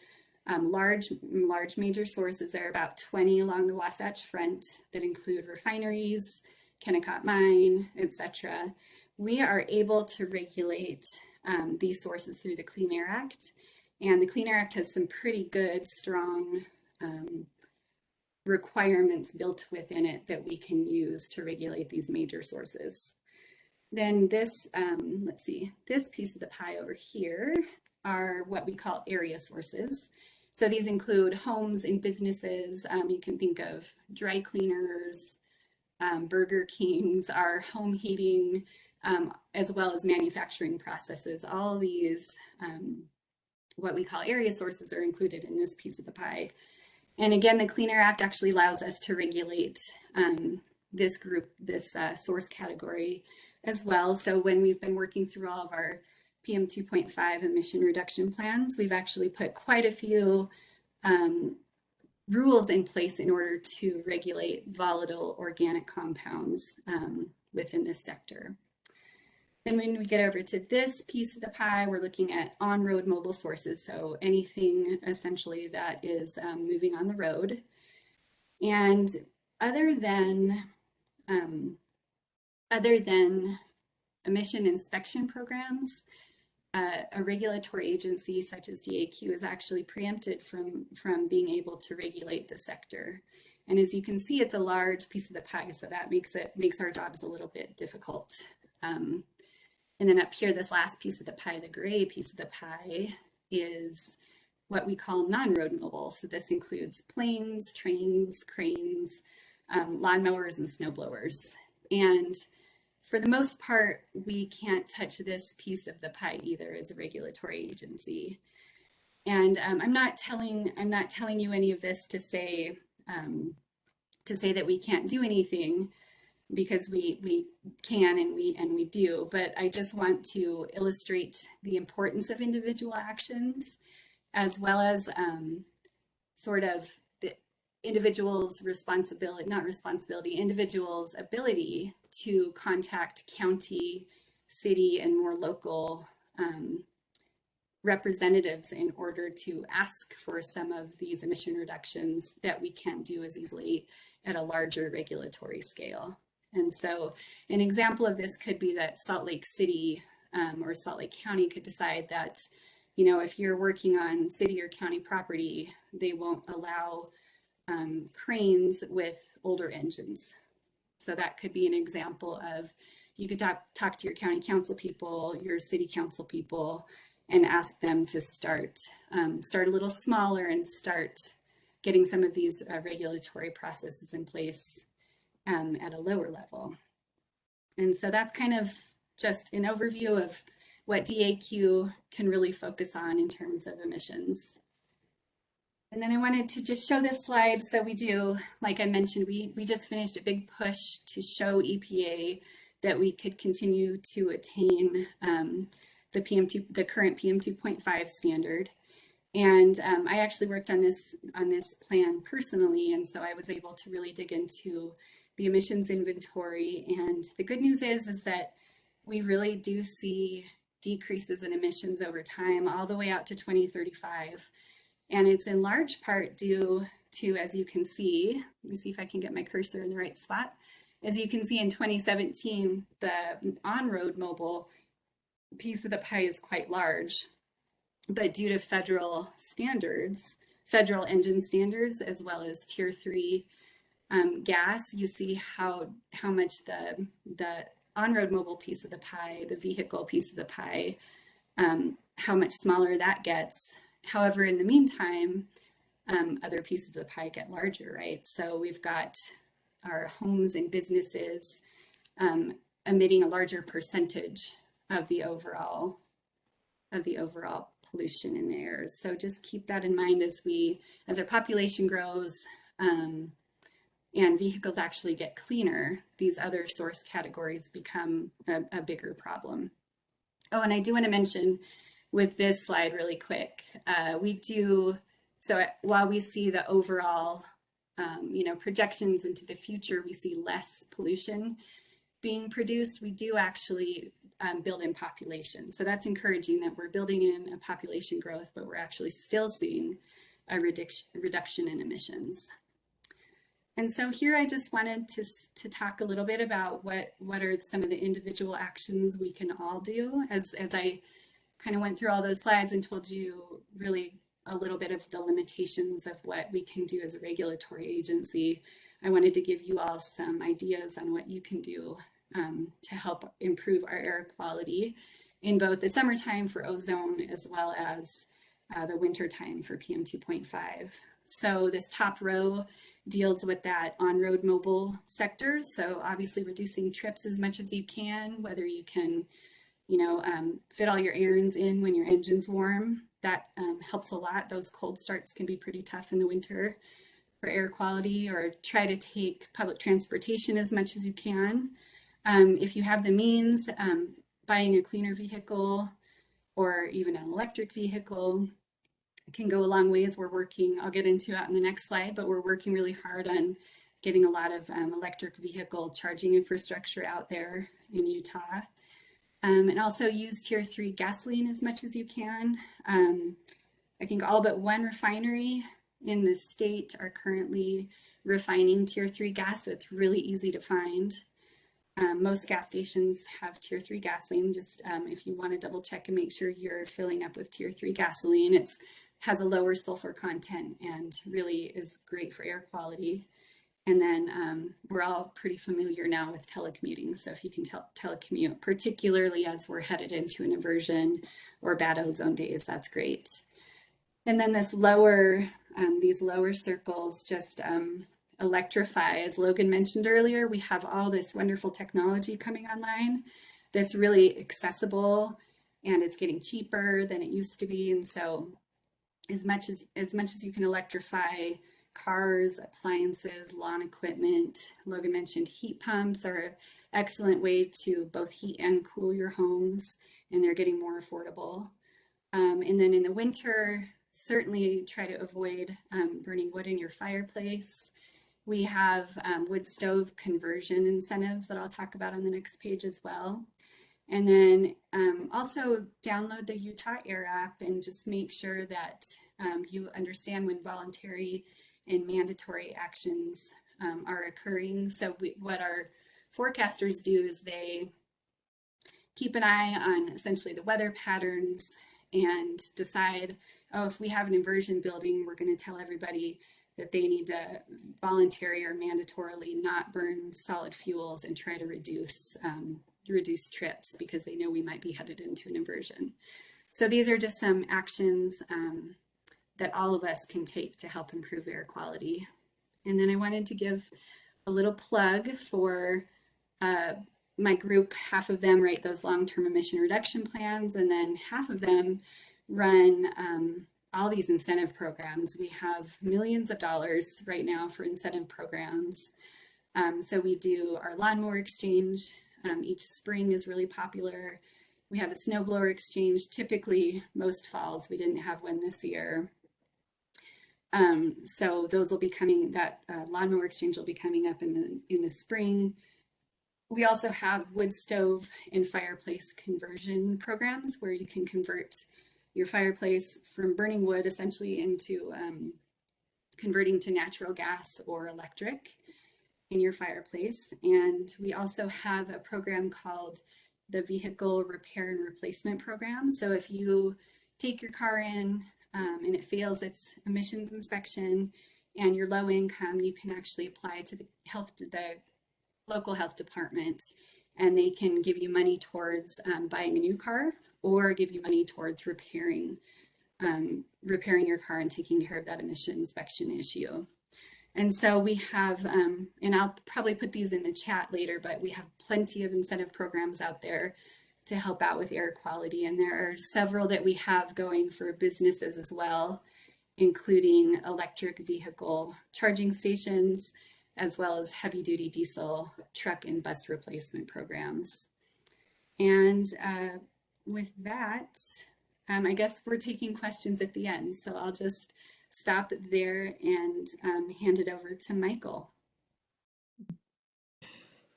large major sources. There are about 20 along the Wasatch Front that include refineries, Kennecott Mine, etc. We are able to regulate these sources through the Clean Air Act. And the Clean Air Act has some pretty good, strong requirements built within it that we can use to regulate these major sources. Then this, this piece of the pie over here are what we call area sources. So these include homes and businesses. You can think of dry cleaners, Burger Kings, our home heating, as well as manufacturing processes. All of these, what we call area sources, are included in this piece of the pie. And again, the Clean Air Act actually allows us to regulate this group, this source category as well. So when we've been working through all of our PM2.5 emission reduction plans, we've actually put quite a few rules in place in order to regulate volatile organic compounds within this sector. Then when we get over to this piece of the pie, we're looking at on-road mobile sources. So anything essentially that is moving on the road. And other than emission inspection programs, a regulatory agency such as DAQ is actually preempted from being able to regulate the sector. And as you can see, it's a large piece of the pie, so that makes our jobs a little bit difficult. And then up here, this last piece of the pie, the gray piece of the pie, is what we call non-road mobile. So this includes planes, trains, cranes, lawnmowers, and snowblowers. And for the most part, we can't touch this piece of the pie either as a regulatory agency. And I'm not telling you any of this to say that we can't do anything, because we can and we do. But I just want to illustrate the importance of individual actions, as well as sort of the individual's individual's ability to contact county, city, and more local representatives in order to ask for some of these emission reductions that we can't do as easily at a larger regulatory scale. And so an example of this could be that Salt Lake City or Salt Lake County could decide that, you know, if you're working on city or county property, they won't allow cranes with older engines. So that could be an example of, you could talk to your county council people, your city council people, and ask them to start a little smaller and start getting some of these regulatory processes in place at a lower level. And so that's kind of just an overview of what DAQ can really focus on in terms of emissions. And then I wanted to just show this slide. So we do, like I mentioned, we just finished a big push to show EPA that we could continue to attain the current PM 2.5 standard. And I actually worked on this plan personally, and so I was able to really dig into the emissions inventory. And the good news is that we really do see decreases in emissions over time, all the way out to 2035. And it's in large part due to, as you can see, let me see if I can get my cursor in the right spot. As you can see, in 2017, the on-road mobile piece of the pie is quite large, but due to federal standards, federal engine standards, as well as Tier 3 gas, you see how much the on-road mobile piece of the pie, the vehicle piece of the pie, how much smaller that gets. However, in the meantime, other pieces of the pie get larger, right? So we've got our homes and businesses emitting a larger percentage of the overall pollution in the air. So just keep that in mind as our population grows and vehicles actually get cleaner, these other source categories become a bigger problem. Oh, and I do want to mention with this slide really quick, while we see the overall, projections into the future, we see less pollution being produced, we do actually build in population. So that's encouraging that we're building in a population growth, but we're actually still seeing a reduction in emissions. And so here I just wanted to talk a little bit about what are some of the individual actions we can all do. As I kind of went through all those slides and told you really a little bit of the limitations of what we can do as a regulatory agency, I wanted to give you all some ideas on what you can do to help improve our air quality in both the summertime for ozone as well as the wintertime for PM 2.5. So this top row deals with that on-road mobile sector. So obviously reducing trips as much as you can, whether you can, fit all your errands in when your engine's warm. That helps a lot. Those cold starts can be pretty tough in the winter for air quality, or try to take public transportation as much as you can. If you have the means, buying a cleaner vehicle or even an electric vehicle can go a long ways. We're working, I'll get into it on the next slide, but we're working really hard on getting a lot of electric vehicle charging infrastructure out there in Utah. And also use Tier 3 gasoline as much as you can. I think all but one refinery in the state are currently refining Tier 3 gas, so it's really easy to find. Most gas stations have Tier 3 gasoline. Just if you want to double check and make sure you're filling up with Tier 3 gasoline, it has a lower sulfur content and really is great for air quality. And then we're all pretty familiar now with telecommuting. So if you can telecommute, particularly as we're headed into an inversion or bad ozone days, that's great. And then these lower circles just electrify. As Logan mentioned earlier, we have all this wonderful technology coming online that's really accessible, and it's getting cheaper than it used to be. And so as much as you can electrify cars, appliances, lawn equipment, Logan mentioned heat pumps are an excellent way to both heat and cool your homes, and they're getting more affordable. And then in the winter, certainly try to avoid burning wood in your fireplace. We have wood stove conversion incentives that I'll talk about on the next page as well. And then also download the Utah Air app and just make sure that you understand when voluntary and mandatory actions are occurring. So what our forecasters do is they keep an eye on essentially the weather patterns and decide, oh, if we have an inversion building, we're going to tell everybody that they need to voluntary or mandatorily not burn solid fuels and try to reduce trips because they know we might be headed into an inversion. So these are just some actions that all of us can take to help improve air quality. And then I wanted to give a little plug for my group. Half of them write those long-term emission reduction plans, and then half of them run all these incentive programs. We have millions of dollars right now for incentive programs. So we do our lawnmower exchange. Each spring is really popular. We have a snowblower exchange. Typically, most falls, we didn't have one this year. So those will be coming, that lawnmower exchange will be coming up in the spring. We also have wood stove and fireplace conversion programs where you can convert your fireplace from burning wood essentially into converting to natural gas or electric in your fireplace. And we also have a program called the Vehicle Repair and Replacement Program. So if you take your car in and it fails its emissions inspection and you're low income, you can actually apply to the local health department, and they can give you money towards buying a new car or give you money towards repairing your car and taking care of that emission inspection issue. And so we have, and I'll probably put these in the chat later, but we have plenty of incentive programs out there to help out with air quality. And there are several that we have going for businesses as well, including electric vehicle charging stations, as well as heavy duty diesel truck and bus replacement programs. And with that, I guess we're taking questions at the end. So I'll just stop there and hand it over to Michael.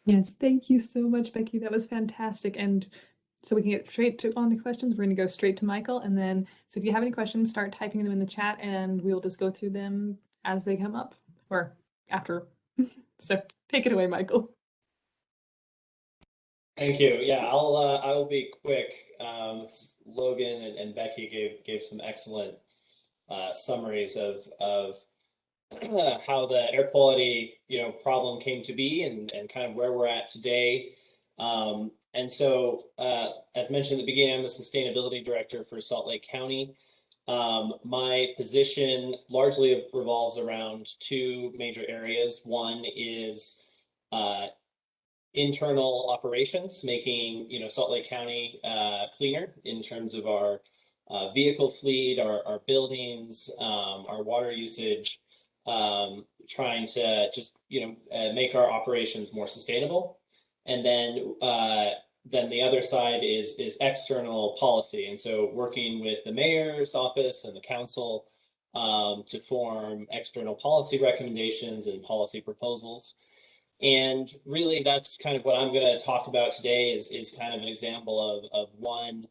Yes, thank you so much, Becky. That was fantastic. And so we can get straight on the questions. We're going to go straight to Michael. And then, so if you have any questions, start typing them in the chat and we'll just go through them as they come up or after. So take it away, Michael. Thank you. Yeah, I will be quick. Logan and Becky gave some excellent summaries of how the air quality problem came to be and kind of where we're at today. And so, as mentioned at the beginning, I'm the sustainability director for Salt Lake County. My position largely revolves around two major areas. One is internal operations, making Salt Lake County cleaner in terms of our vehicle fleet, our buildings, our water usage, trying to just make our operations more sustainable. And then the other side is external policy, and so working with the mayor's office and the council to form external policy recommendations and policy proposals. And really, that's kind of what I'm going to talk about today is kind of an example of one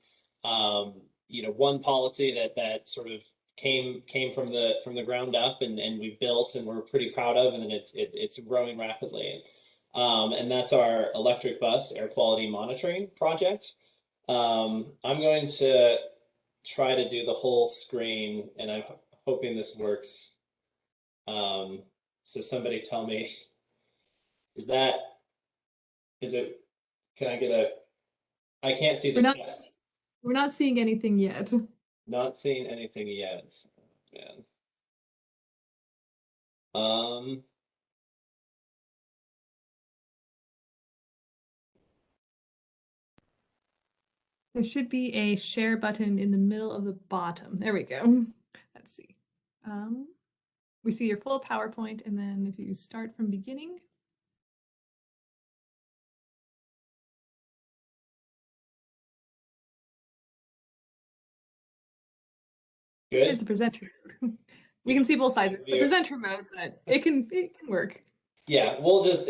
one policy that sort of came from the ground up and we built and we're pretty proud of, and then it's growing rapidly. and that's our electric bus air quality monitoring project. I'm going to try to do the whole screen, and I'm hoping this works. So somebody tell me, is it, can I get I can't see the chat. We're not seeing anything yet. Not seeing anything yet, man. There should be a share button in the middle of the bottom. There we go. Let's see. We see your full PowerPoint, and then if you start from beginning. Good. Here's the presenter mode. We can see both sides. It's the presenter mode, but it can work. Yeah, we'll just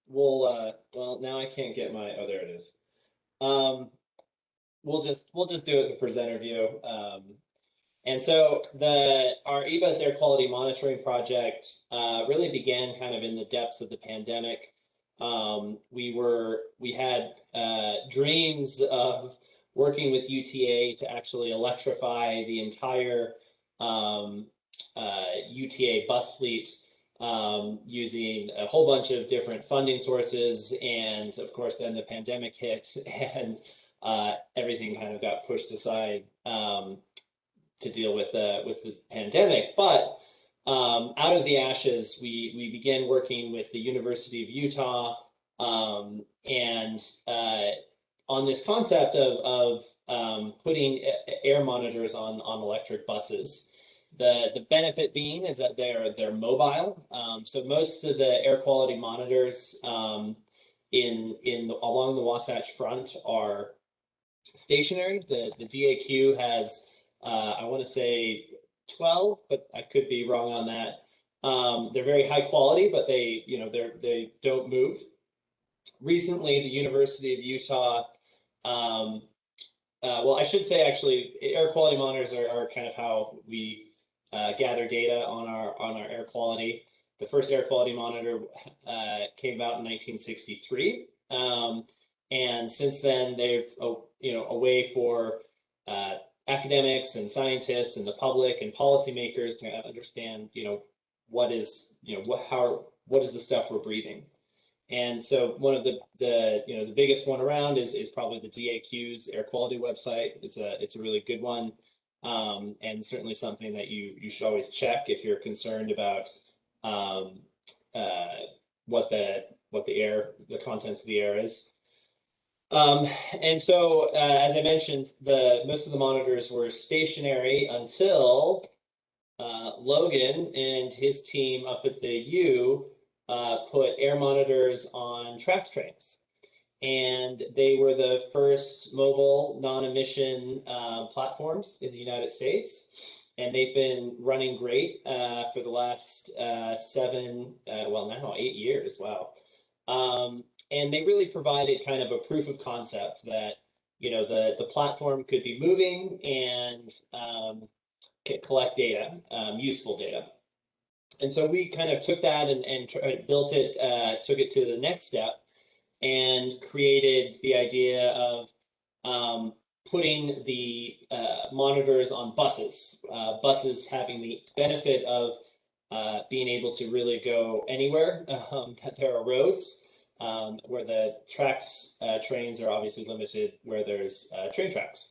well, now I can't get my, oh, there it is. We'll just do it in the presenter view. And so our eBus air quality monitoring project really began kind of in the depths of the pandemic. We had dreams of working with UTA to actually electrify the entire UTA bus fleet using a whole bunch of different funding sources. And of course, then the pandemic hit and everything kind of got pushed aside to deal with the pandemic. But out of the ashes, we began working with the University of Utah and on this concept of putting air monitors on electric buses. The benefit being is that they're mobile. So most of the air quality monitors along the Wasatch Front are stationary. The DAQ has I want to say 12, but I could be wrong on that. They're very high quality, but they don't move. Recently, the University of Utah, well, I should say actually, air quality monitors are kind of how we gather data on our air quality. The first air quality monitor came out in 1963, and since then they've a way for academics and scientists and the public and policymakers to understand what is the stuff we're breathing. And so one of the biggest one around is probably the DAQ's air quality website. It's a really good one, and certainly something that you should always check if you're concerned about what the contents of the air is. And so as I mentioned, most of the monitors were stationary until Logan and his team up at the U put air monitors on TRAX trains. And they were the first mobile non-emission platforms in the United States. And they've been running great for the last 8 years. Wow. And they really provided kind of a proof of concept that the platform could be moving and collect data, useful data. And so we kind of took that and built it, took it to the next step, and created the idea of putting the monitors on buses. Buses having the benefit of being able to really go anywhere that there are roads. Where the TRAX trains are obviously limited where there's train tracks.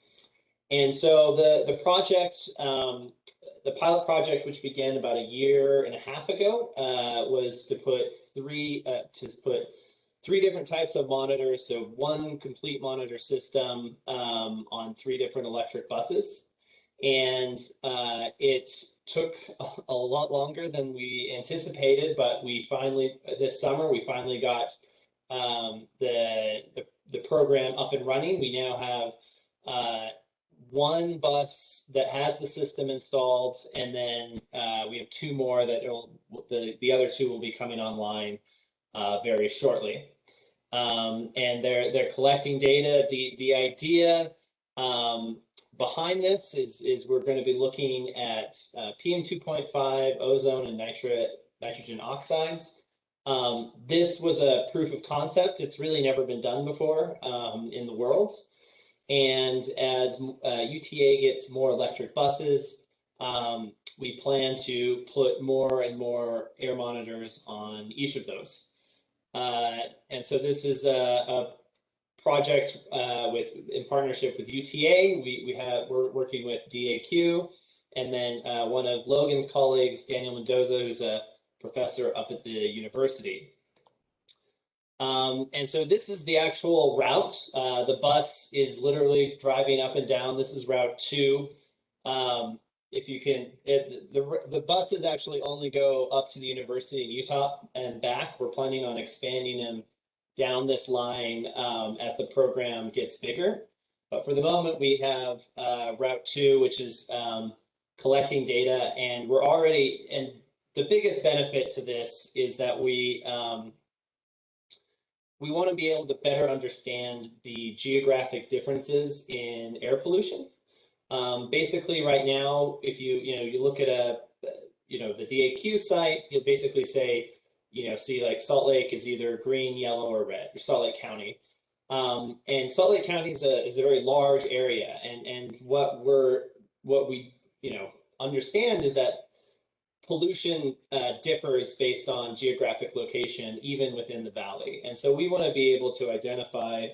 And so the project, the pilot project, which began about 1.5 years ago, was to put three different types of monitors. So one complete monitor system on 3 different electric buses. And it took a lot longer than we anticipated, but this summer, we finally got the program up and running. We now have one bus that has the system installed, and then we have 2 more that the other 2 will be coming online very shortly. And they're collecting data. The idea behind this is we're going to be looking at PM 2.5, ozone, and nitrogen oxides. This was a proof of concept. It's really never been done before in the world. And as UTA gets more electric buses, we plan to put more and more air monitors on each of those. And so this is a project in partnership with UTA. We're working with DAQ, and then one of Logan's colleagues, Daniel Mendoza, who's a professor up at the university. And so this is the actual route. The bus is literally driving up and down. This is Route 2. If you can, the buses actually only go up to the university in Utah and back. We're planning on expanding them down this line as the program gets bigger. But for the moment, we have Route 2, which is collecting data, and we're already, and the biggest benefit to this is that we want to be able to better understand the geographic differences in air pollution. Basically, right now, if you look at the DAQ site, you'll basically say, see like Salt Lake is either green, yellow, or red, or Salt Lake County. And Salt Lake County is a very large area, and what we understand is that pollution differs based on geographic location, even within the valley. And so we want to be able to identify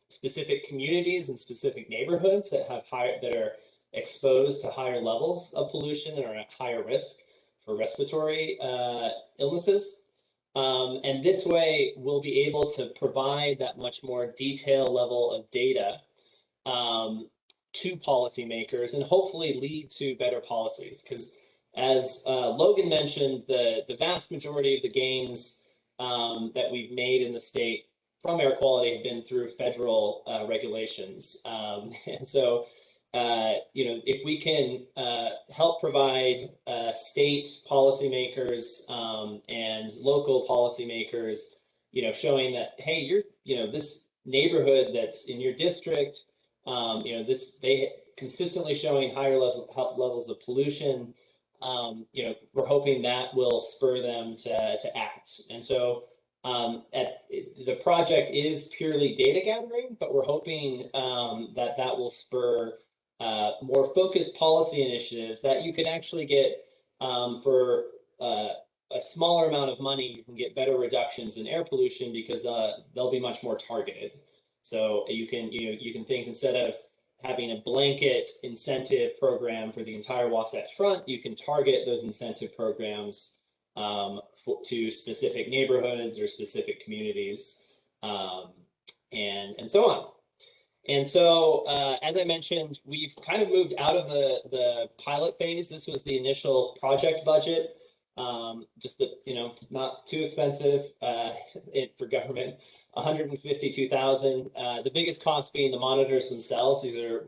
specific communities and specific neighborhoods that are exposed to higher levels of pollution and are at higher risk for respiratory illnesses. And this way, we'll be able to provide that much more detailed level of data to policymakers and hopefully lead to better policies. Because as Logan mentioned, the vast majority of the gains that we've made in the state from air quality have been through federal regulations. And so, if we can help provide state policymakers and local policymakers, showing that, hey, this neighborhood that's in your district, they consistently showing higher levels of pollution. We're hoping that will spur them to act. And so the project is purely data gathering, but we're hoping that will spur more focused policy initiatives that you can actually get for a smaller amount of money. You can get better reductions in air pollution because they'll be much more targeted. So you can think, instead of having a blanket incentive program for the entire Wasatch Front, you can target those incentive programs to specific neighborhoods or specific communities, and so on. And so, as I mentioned, we've kind of moved out of the pilot phase. This was the initial project budget, just not too expensive for government. 152,000. The biggest cost being the monitors themselves. These are,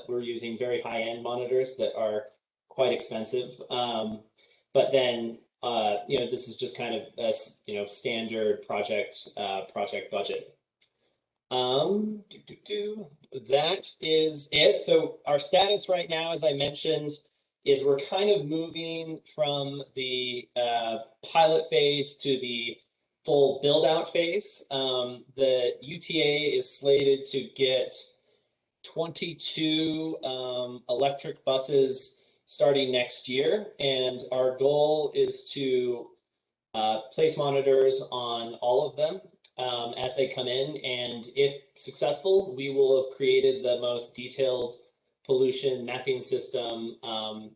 we're using very high-end monitors that are quite expensive. But then, this is just kind of a standard project budget. That is it. So our status right now, as I mentioned, is we're kind of moving from the pilot phase to the full build out phase. The UTA is slated to get 22 electric buses starting next year, and our goal is to place monitors on all of them as they come in, and if successful, we will have created the most detailed pollution mapping system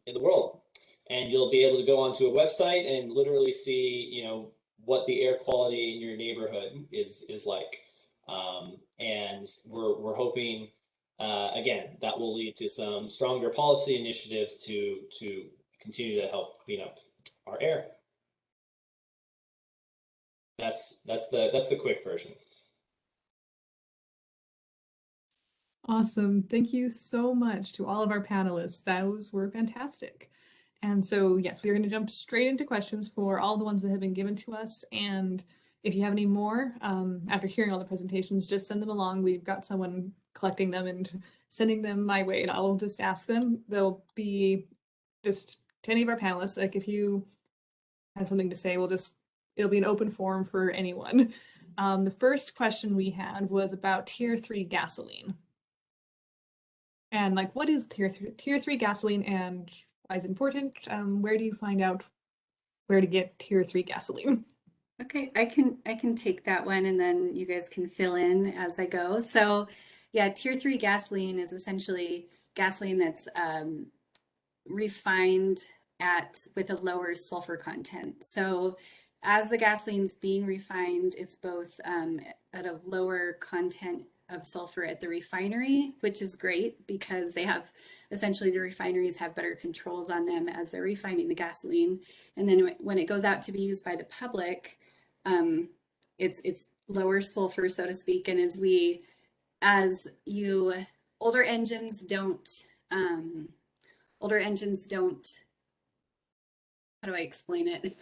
in the world. And you'll be able to go onto a website and literally see, what the air quality in your neighborhood is like. And we're hoping, again, that will lead to some stronger policy initiatives to continue to help clean up our air. That's the quick version. Awesome. Thank you so much to all of our panelists. Those were fantastic. And so, yes, we are going to jump straight into questions for all the ones that have been given to us. And if you have any more, after hearing all the presentations, just send them along. We've got someone collecting them and sending them my way, and I'll just ask them. They'll be just to any of our panelists. Like, if you have something to say, we'll just it'll be an open forum for anyone. The first question we had was about Tier 3 gasoline. And like, what is Tier 3 gasoline and why is it important? Where do you find out where to get Tier 3 gasoline? Okay, I can take that one and then you guys can fill in as I go. So yeah, Tier 3 gasoline is essentially gasoline that's refined with a lower sulfur content. So as the gasoline's being refined, it's both at a lower content of sulfur at the refinery, which is great because they have essentially the refineries have better controls on them as they're refining the gasoline. And then when it goes out to be used by the public, it's lower sulfur, so to speak. And older engines don't, how do I explain it?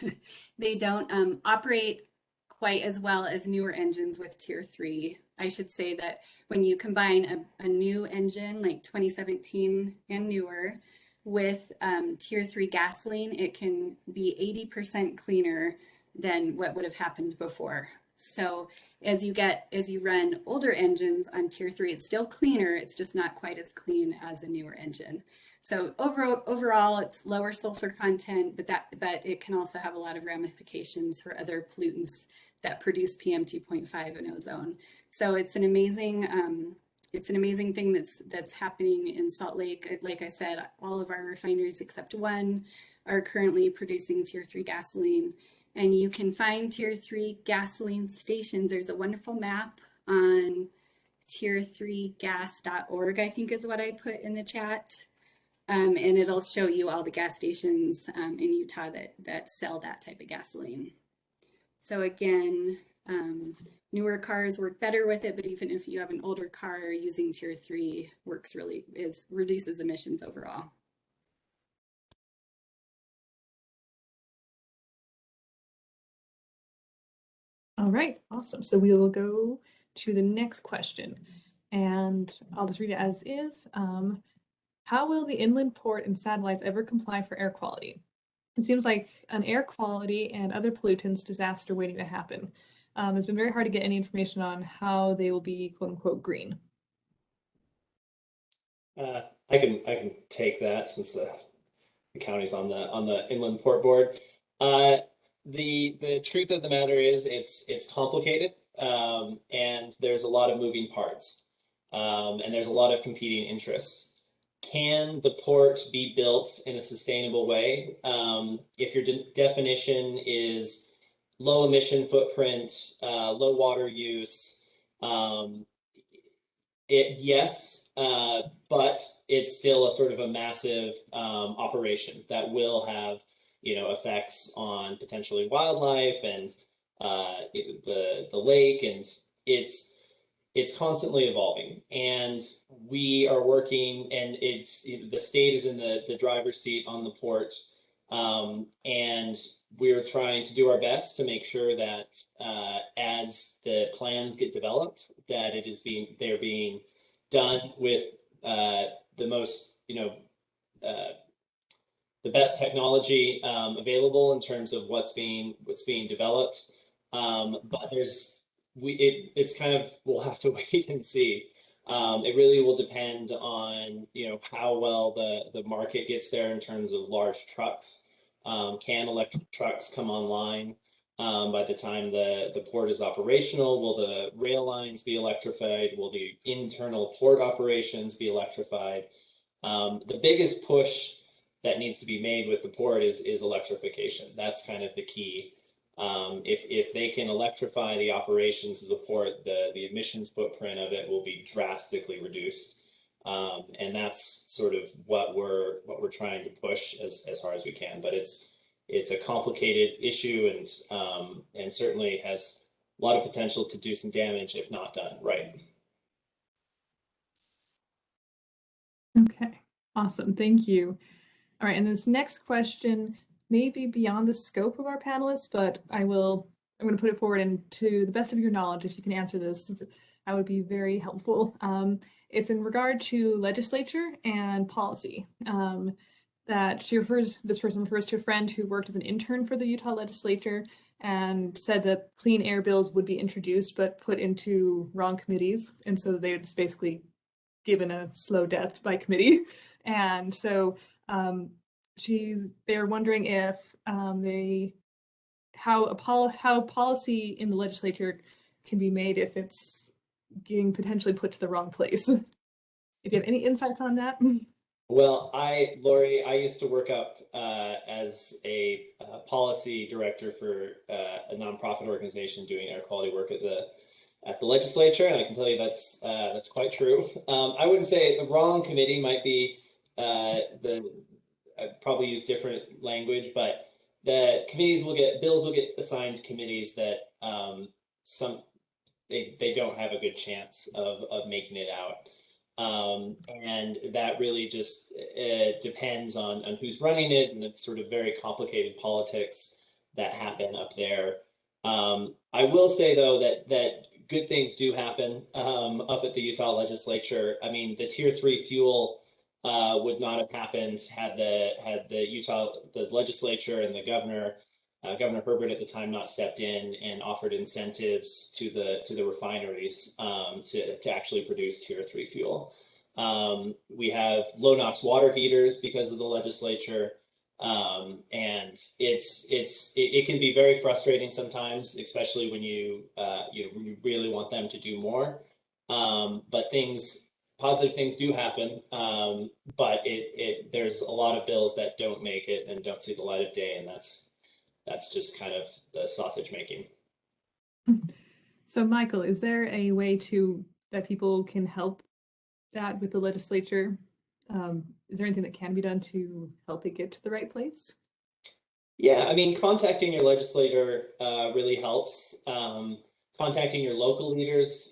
They don't operate quite as well as newer engines with Tier 3. I should say that when you combine a new engine like 2017 and newer with Tier 3 gasoline, it can be 80% cleaner than what would have happened before. So as you run older engines on Tier 3, it's still cleaner, it's just not quite as clean as a newer engine. So overall, it's lower sulfur content, but it can also have a lot of ramifications for other pollutants that produce PM 2.5 and ozone. So it's an amazing thing that's happening in Salt Lake. Like I said, all of our refineries except one are currently producing Tier 3 gasoline. And you can find Tier 3 gasoline stations. There's a wonderful map on tier3gas.org, I think is what I put in the chat. And it'll show you all the gas stations in Utah that sell that type of gasoline. So again, newer cars work better with it, but even if you have an older car, using Tier 3 reduces emissions overall. All right, awesome. So we will go to the next question, and I'll just read it as is. How will the inland port and satellites ever comply for air quality? It seems like an air quality and other pollutants disaster waiting to happen. It's been very hard to get any information on how they will be quote unquote green. I can take that since the county's on the inland port board. The truth of the matter is it's complicated, and there's a lot of moving parts, and there's a lot of competing interests. Can the port be built in a sustainable way? If your definition is low emission footprint, low water use, yes, but it's still a sort of a massive operation that will have effects on potentially wildlife and the lake, and it's constantly evolving, and we are working, and the state is in the driver's seat on the port, and we're trying to do our best to make sure that as the plans get developed, that they're being done with the most the best technology available in terms of what's being developed, but it's kind of, we'll have to wait and see. It really will depend on how well the market gets there in terms of large trucks. Can electric trucks come online by the time the port is operational? Will the rail lines be electrified? Will the internal port operations be electrified? The biggest push that needs to be made with the port is electrification. That's kind of the key. If they can electrify the operations of the port, the emissions footprint of it will be drastically reduced, and that's sort of what we're trying to push as hard as we can. But it's a complicated issue, and certainly has a lot of potential to do some damage if not done right. Okay, awesome, thank you. All right, and this next question may be beyond the scope of our panelists, but I'm going to put it forward, and to the best of your knowledge, if you can answer this, that would be very helpful. It's in regard to legislature and policy. that this person refers to a friend who worked as an intern for the Utah legislature and said that clean air bills would be introduced but put into wrong committees, and so they were just basically given a slow death by committee. And so they're wondering if how policy in the legislature can be made if it's getting potentially put to the wrong place. If you have any insights on that. Well, Lori, I used to work up as a policy director for a nonprofit organization doing air quality work at the legislature, and I can tell you that's quite true. I wouldn't say the wrong committee might be I'd probably use different language, but the bills will get assigned to committees that they don't have a good chance of making it out. And that really just depends on who's running it, and it's sort of very complicated politics that happen up there. I will say though that good things do happen up at the Utah legislature. I mean, the Tier 3 fuel would not have happened had the legislature and the governor Herbert at the time not stepped in and offered incentives to the refineries to actually produce Tier 3 fuel. We have low NOx water heaters because of the legislature, and it can be very frustrating sometimes, especially when you really want them to do more. But positive things do happen, but there's a lot of bills that don't make it and don't see the light of day, and that's just kind of the sausage making. So Michael, is there a way that people can help that with the legislature? Is there anything that can be done to help it get to the right place? Yeah, I mean, contacting your legislator really helps. Contacting your local leaders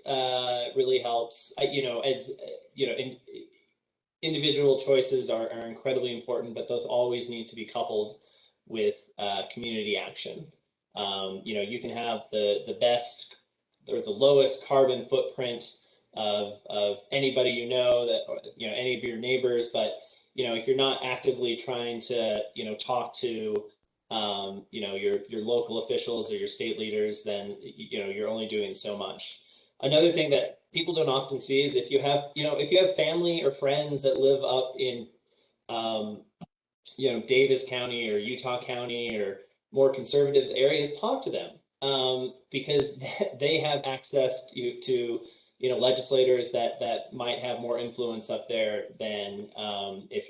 really helps. Individual choices are incredibly important, but those always need to be coupled with community action. You can have the best or the lowest carbon footprint of anybody any of your neighbors, but if you're not actively trying to talk to your local officials or your state leaders, then you're only doing so much. Another thing that people don't often see is if you have family or friends that live up in Davis County or Utah County or more conservative areas, talk to them because they have access to legislators that might have more influence up there than if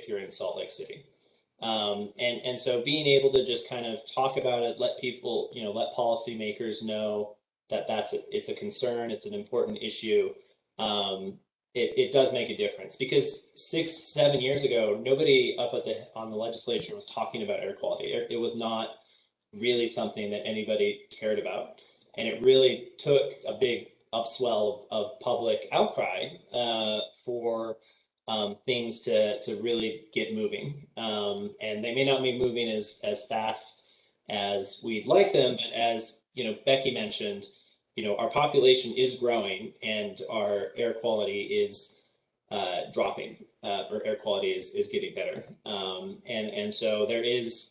you're in Salt Lake City. And so being able to just kind of talk about it, let people, let policymakers know that it's a concern, it's an important issue. It does make a difference because 6-7 years ago, nobody up on the legislature was talking about air quality. It was not really something that anybody cared about, and it really took a big upswell of public outcry for things to really get moving. And they may not be moving as fast as we'd like them, but as Becky mentioned, our population is growing and our air quality is dropping, or air quality is getting better. And so there is,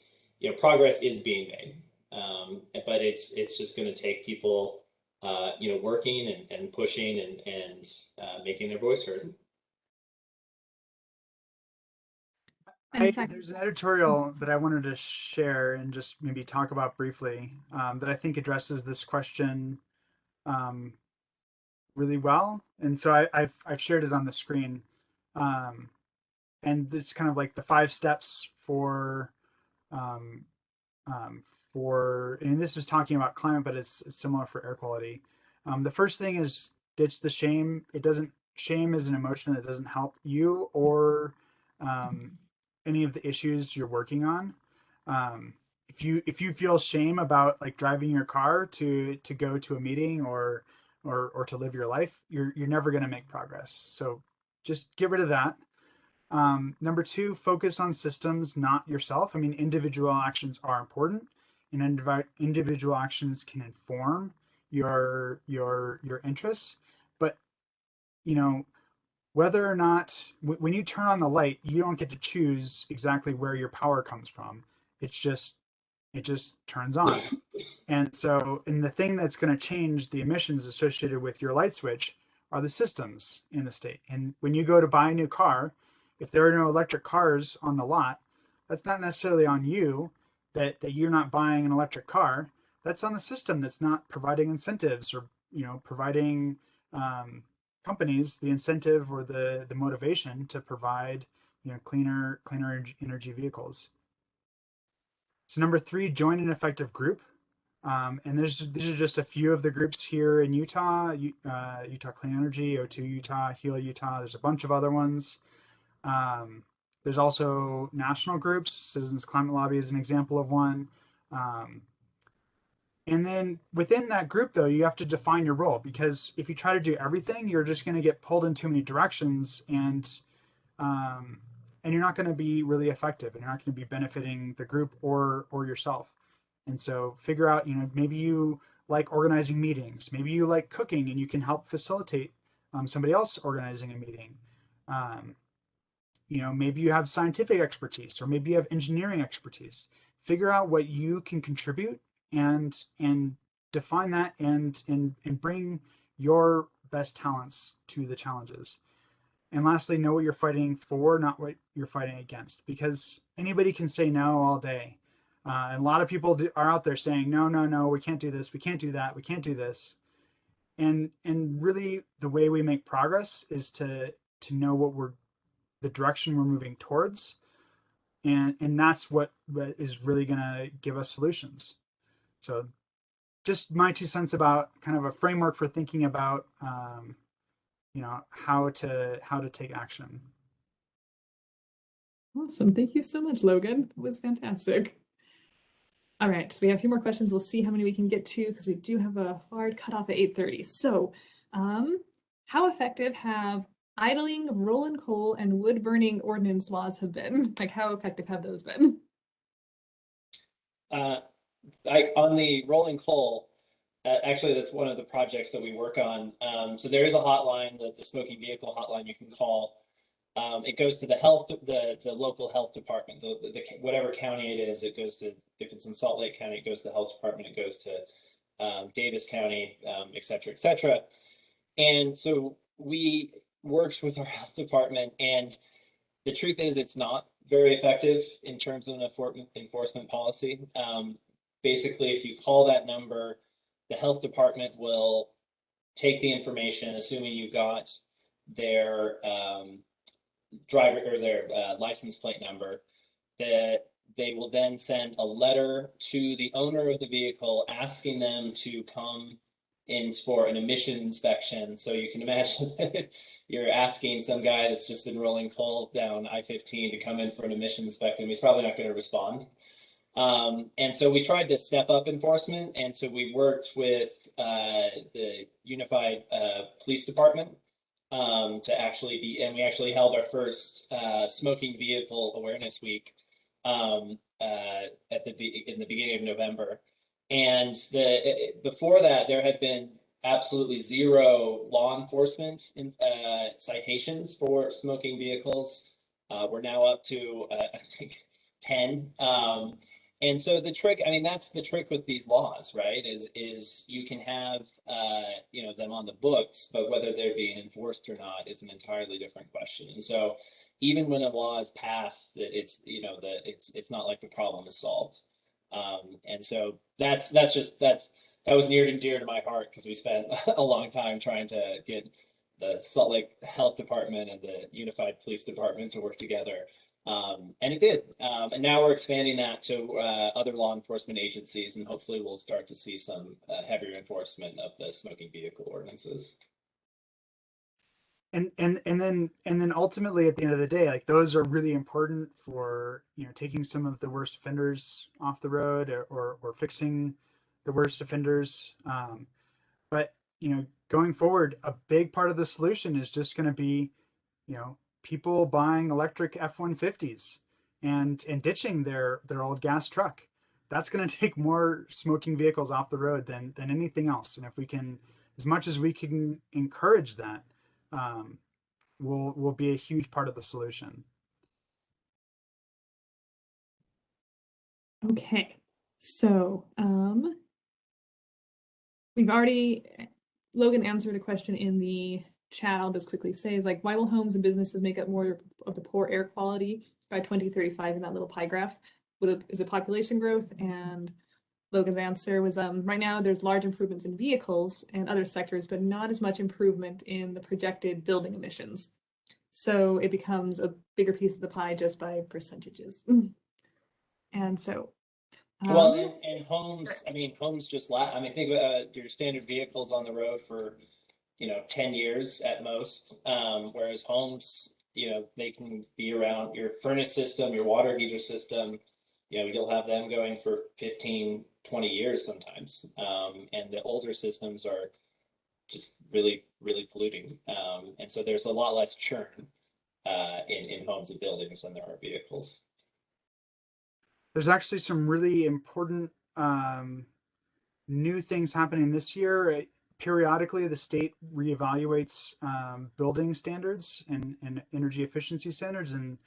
progress is being made, but it's just going to take people, working and pushing and making their voice heard. There's an editorial that I wanted to share and just maybe talk about briefly that I think addresses this question really well. And so I've shared it on the screen. And it's kind of like the 5 steps for, and this is talking about climate, but it's similar for air quality. The first thing is ditch the shame. Shame is an emotion that doesn't help you or any of the issues you're working on. If you feel shame about like driving your car to go to a meeting or to live your life, you're never going to make progress. So just get rid of that. Number 2, focus on systems, not yourself. I mean, individual actions are important, and individual actions can inform your interests, but whether or not when you turn on the light, you don't get to choose exactly where your power comes from. It just turns on. And so, and the thing that's going to change the emissions associated with your light switch are the systems in the state. And when you go to buy a new car, if there are no electric cars on the lot, that's not necessarily on you that you're not buying an electric car. That's on the system that's not providing incentives or, providing companies the incentive or the motivation to provide, cleaner energy vehicles. So number 3, join an effective group. And these are just a few of the groups here in Utah, Utah Clean Energy, O2 Utah, Heal Utah. There's a bunch of other ones. There's also national groups. Citizens Climate Lobby is an example of one. And then within that group, though, you have to define your role, because if you try to do everything, you're just going to get pulled in too many directions, and you're not going to be really effective, and you're not going to be benefiting the group or yourself. And so figure out, maybe you like organizing meetings, maybe you like cooking and you can help facilitate somebody else organizing a meeting. Maybe you have scientific expertise, or maybe you have engineering expertise. Figure out what you can contribute and define that and bring your best talents to the challenges. And lastly, know what you're fighting for, not what you're fighting against, because anybody can say no all day. And a lot of people are out there saying, no, we can't do this, we can't do that, we can't do this. And really the way we make progress is to know the direction we're moving towards. And that's what is really going to give us solutions. So just my 2 cents about kind of a framework for thinking about, how to take action. Awesome. Thank you so much, Logan. It was fantastic. All right, so we have a few more questions. We'll see how many we can get to, because we do have a hard cutoff at 8:30. So how effective have idling, rolling coal, and wood burning ordinance laws have been? Like, how effective have those been? Like on the rolling coal, actually, that's one of the projects that we work on. So there is a hotline, the smoking vehicle hotline you can call. It goes to the local health department, whatever county it is. It goes to, if it's in Salt Lake County, it goes to the health department. It goes to Davis County, et cetera, et cetera. And so we worked with our health department, and the truth is it's not very effective in terms of an enforcement policy. Basically, if you call that number, the health department will take the information, assuming you got their driver or their license plate number, that they will then send a letter to the owner of the vehicle asking them to come in for an emission inspection. So you can imagine that you're asking some guy that's just been rolling coal down I-15 to come in for an emission inspection. He's probably not going to respond. And so we tried to step up enforcement. And so we worked with the Unified Police Department to actually be, and we actually held our first smoking vehicle awareness week in the beginning of November. And before that, there had been absolutely zero law enforcement citations for smoking vehicles. We're now up to I think 10. And so the trick, I mean, that's the trick with these laws, right? Is you can have them on the books, but whether they're being enforced or not is an entirely different question. And so even when a law is passed, it's not like the problem is solved. And so that was near and dear to my heart, because we spent a long time trying to get the Salt Lake Health Department and the Unified Police Department to work together. And it did. And now we're expanding that to other law enforcement agencies, and hopefully we'll start to see some heavier enforcement of the smoking vehicle ordinances. And then ultimately at the end of the day, like, those are really important for, taking some of the worst offenders off the road, or fixing the worst offenders. But going forward, a big part of the solution is just going to be, people buying electric F-150s and ditching their old gas truck. That's going to take more smoking vehicles off the road than anything else. And if we can, as much as we can encourage that, will be a huge part of the solution. Okay, so we've already, Logan answered a question in the chat. I'll just quickly say, is like, why will homes and businesses make up more of the poor air quality by 2035 in that little pie graph? Is it population growth? And Logan's answer was, right now there's large improvements in vehicles and other sectors, but not as much improvement in the projected building emissions. So it becomes a bigger piece of the pie just by percentages. And so, well, and homes, I mean, homes just I mean, think about your standard vehicles on the road for, 10 years at most. Whereas homes, they can be around your furnace system, your water heater system, you'll have them going for 15, 20 years sometimes. And the older systems are just really, really polluting. And so there's a lot less churn in homes and buildings than there are vehicles. There's actually some really important new things happening this year. Periodically, the state reevaluates building standards and energy efficiency standards, and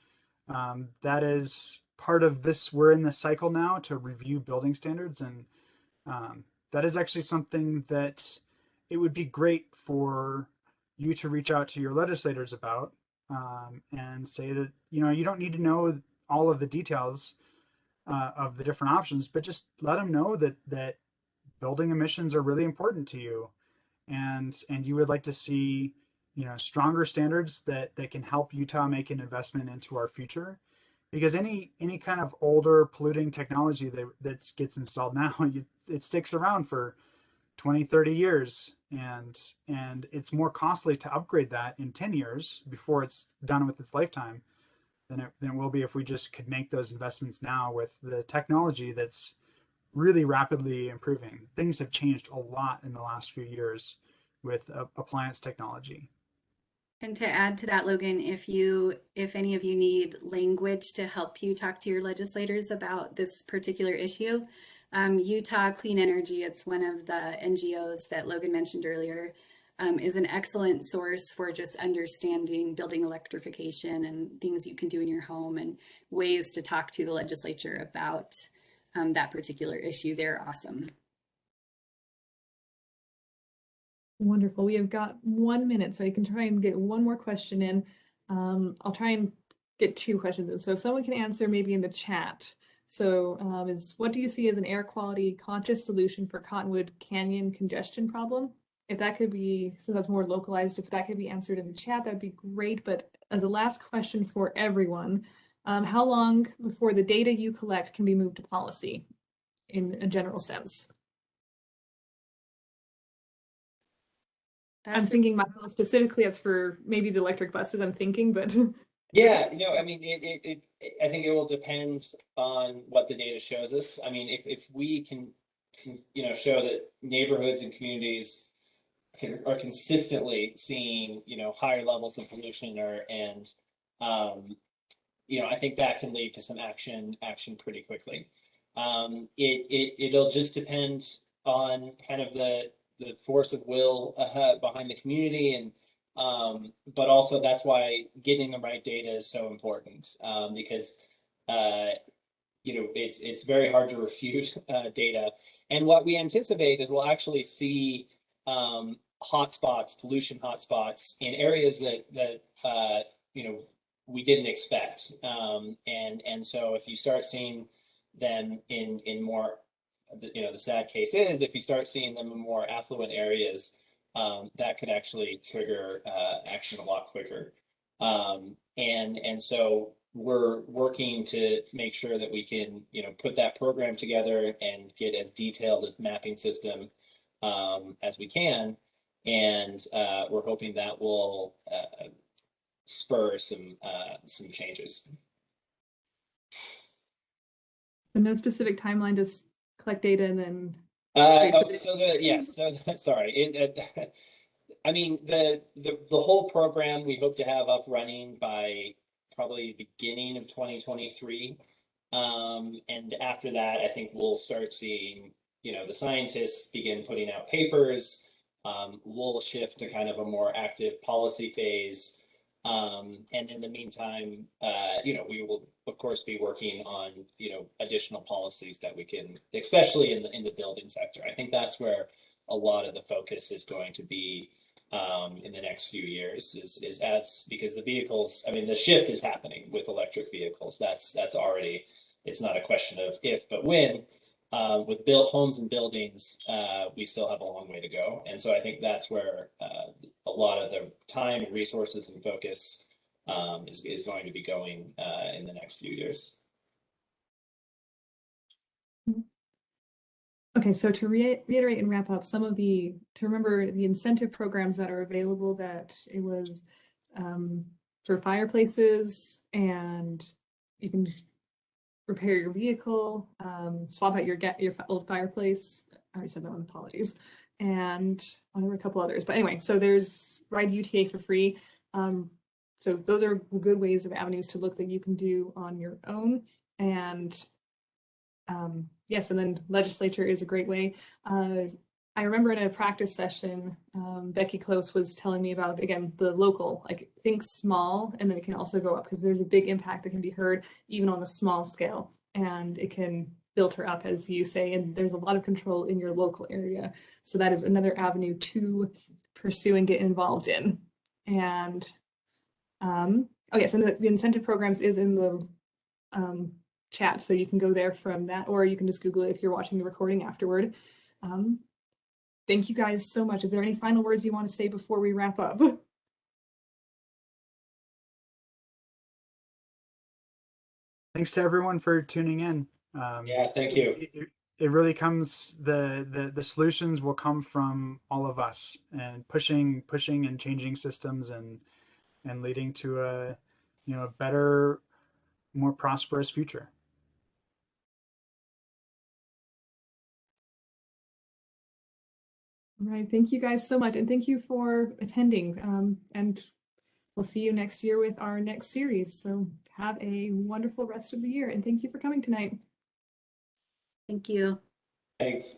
that is part of this. We're in the cycle now to review building standards, and that is actually something that it would be great for you to reach out to your legislators about, and say that you don't need to know all of the details of the different options, but just let them know that building emissions are really important to you, and you would like to see stronger standards that can help Utah make an investment into our future. Because any kind of older polluting technology that gets installed now, it sticks around for 20, 30 years, and it's more costly to upgrade that in 10 years before it's done with its lifetime than it will be if we just could make those investments now with the technology that's really rapidly improving. Things have changed a lot in the last few years with appliance technology. And to add to that, Logan, if any of you need language to help you talk to your legislators about this particular issue, Utah Clean Energy, it's one of the NGOs that Logan mentioned earlier, is an excellent source for just understanding building electrification and things you can do in your home and ways to talk to the legislature about that particular issue. They're awesome. wonderful. We have got 1 minute, so I can try and get one more question in. I'll try and get 2 questions in. So if someone can answer maybe in the chat. So what do you see as an air quality conscious solution for Cottonwood Canyon congestion problem? If that could be, since that's more localized, if that could be answered in the chat, that'd be great. But as a last question for everyone, how long before the data you collect can be moved to policy in a general sense? I'm thinking myself specifically as for maybe the electric buses, I'm thinking, but yeah, I mean, I think it will depend on what the data shows us. I mean, if we can show that neighborhoods and communities are consistently seeing higher levels of pollution, and I think that can lead to some action pretty quickly. It'll just depend on kind of the force of will behind the community, and but also that's why getting the right data is so important, because it's very hard to refute data. And what we anticipate is we'll actually see hotspots, pollution hotspots in areas that we didn't expect. And so if you start seeing them in more, the sad case is if you start seeing them in more affluent areas, that could actually trigger action a lot quicker. And so we're working to make sure that we can, put that program together and get as detailed as mapping system as we can. And we're hoping that will spur some changes. but no specific timeline, just collect data and then. Sorry. I mean, the whole program we hope to have up running by probably beginning of 2023. And after that, I think we'll start seeing, the scientists begin putting out papers. We'll shift to kind of a more active policy phase. And in the meantime, we will of course be working on, additional policies that we can, especially in the building sector. I think that's where a lot of the focus is going to be in the next few years because the vehicles, I mean, the shift is happening with electric vehicles. That's already, it's not a question of if, but when. With built homes and buildings, we still have a long way to go. And so I think that's where a lot of the time and resources and focus is going to be going in the next few years. Okay, so to reiterate and wrap up, to remember the incentive programs that are available, that it was for fireplaces, and you can repair your vehicle, swap out your old fireplace. I already said that one, apologies. And there were a couple others, but anyway, so there's ride UTA for free. So those are good ways of avenues to look that you can do on your own. And yes, and then legislature is a great way. I remember in a practice session, Becky Close was telling me about, again, the local, like think small, and then it can also go up because there's a big impact that can be heard even on the small scale, and it can filter up, as you say, and there's a lot of control in your local area. So that is another avenue to pursue and get involved in. And oh yes, and the incentive programs is in the chat, so you can go there from that, or you can just Google it if you're watching the recording afterward. Thank you guys so much. Is there any final words you want to say before we wrap up? Thanks to everyone for tuning in. Yeah, thank you. It really comes, the solutions will come from all of us, and pushing and changing systems and leading to a better, more prosperous future. All right, thank you guys so much, and thank you for attending. And we'll see you next year with our next series. So have a wonderful rest of the year, and thank you for coming tonight. Thank you. Thanks.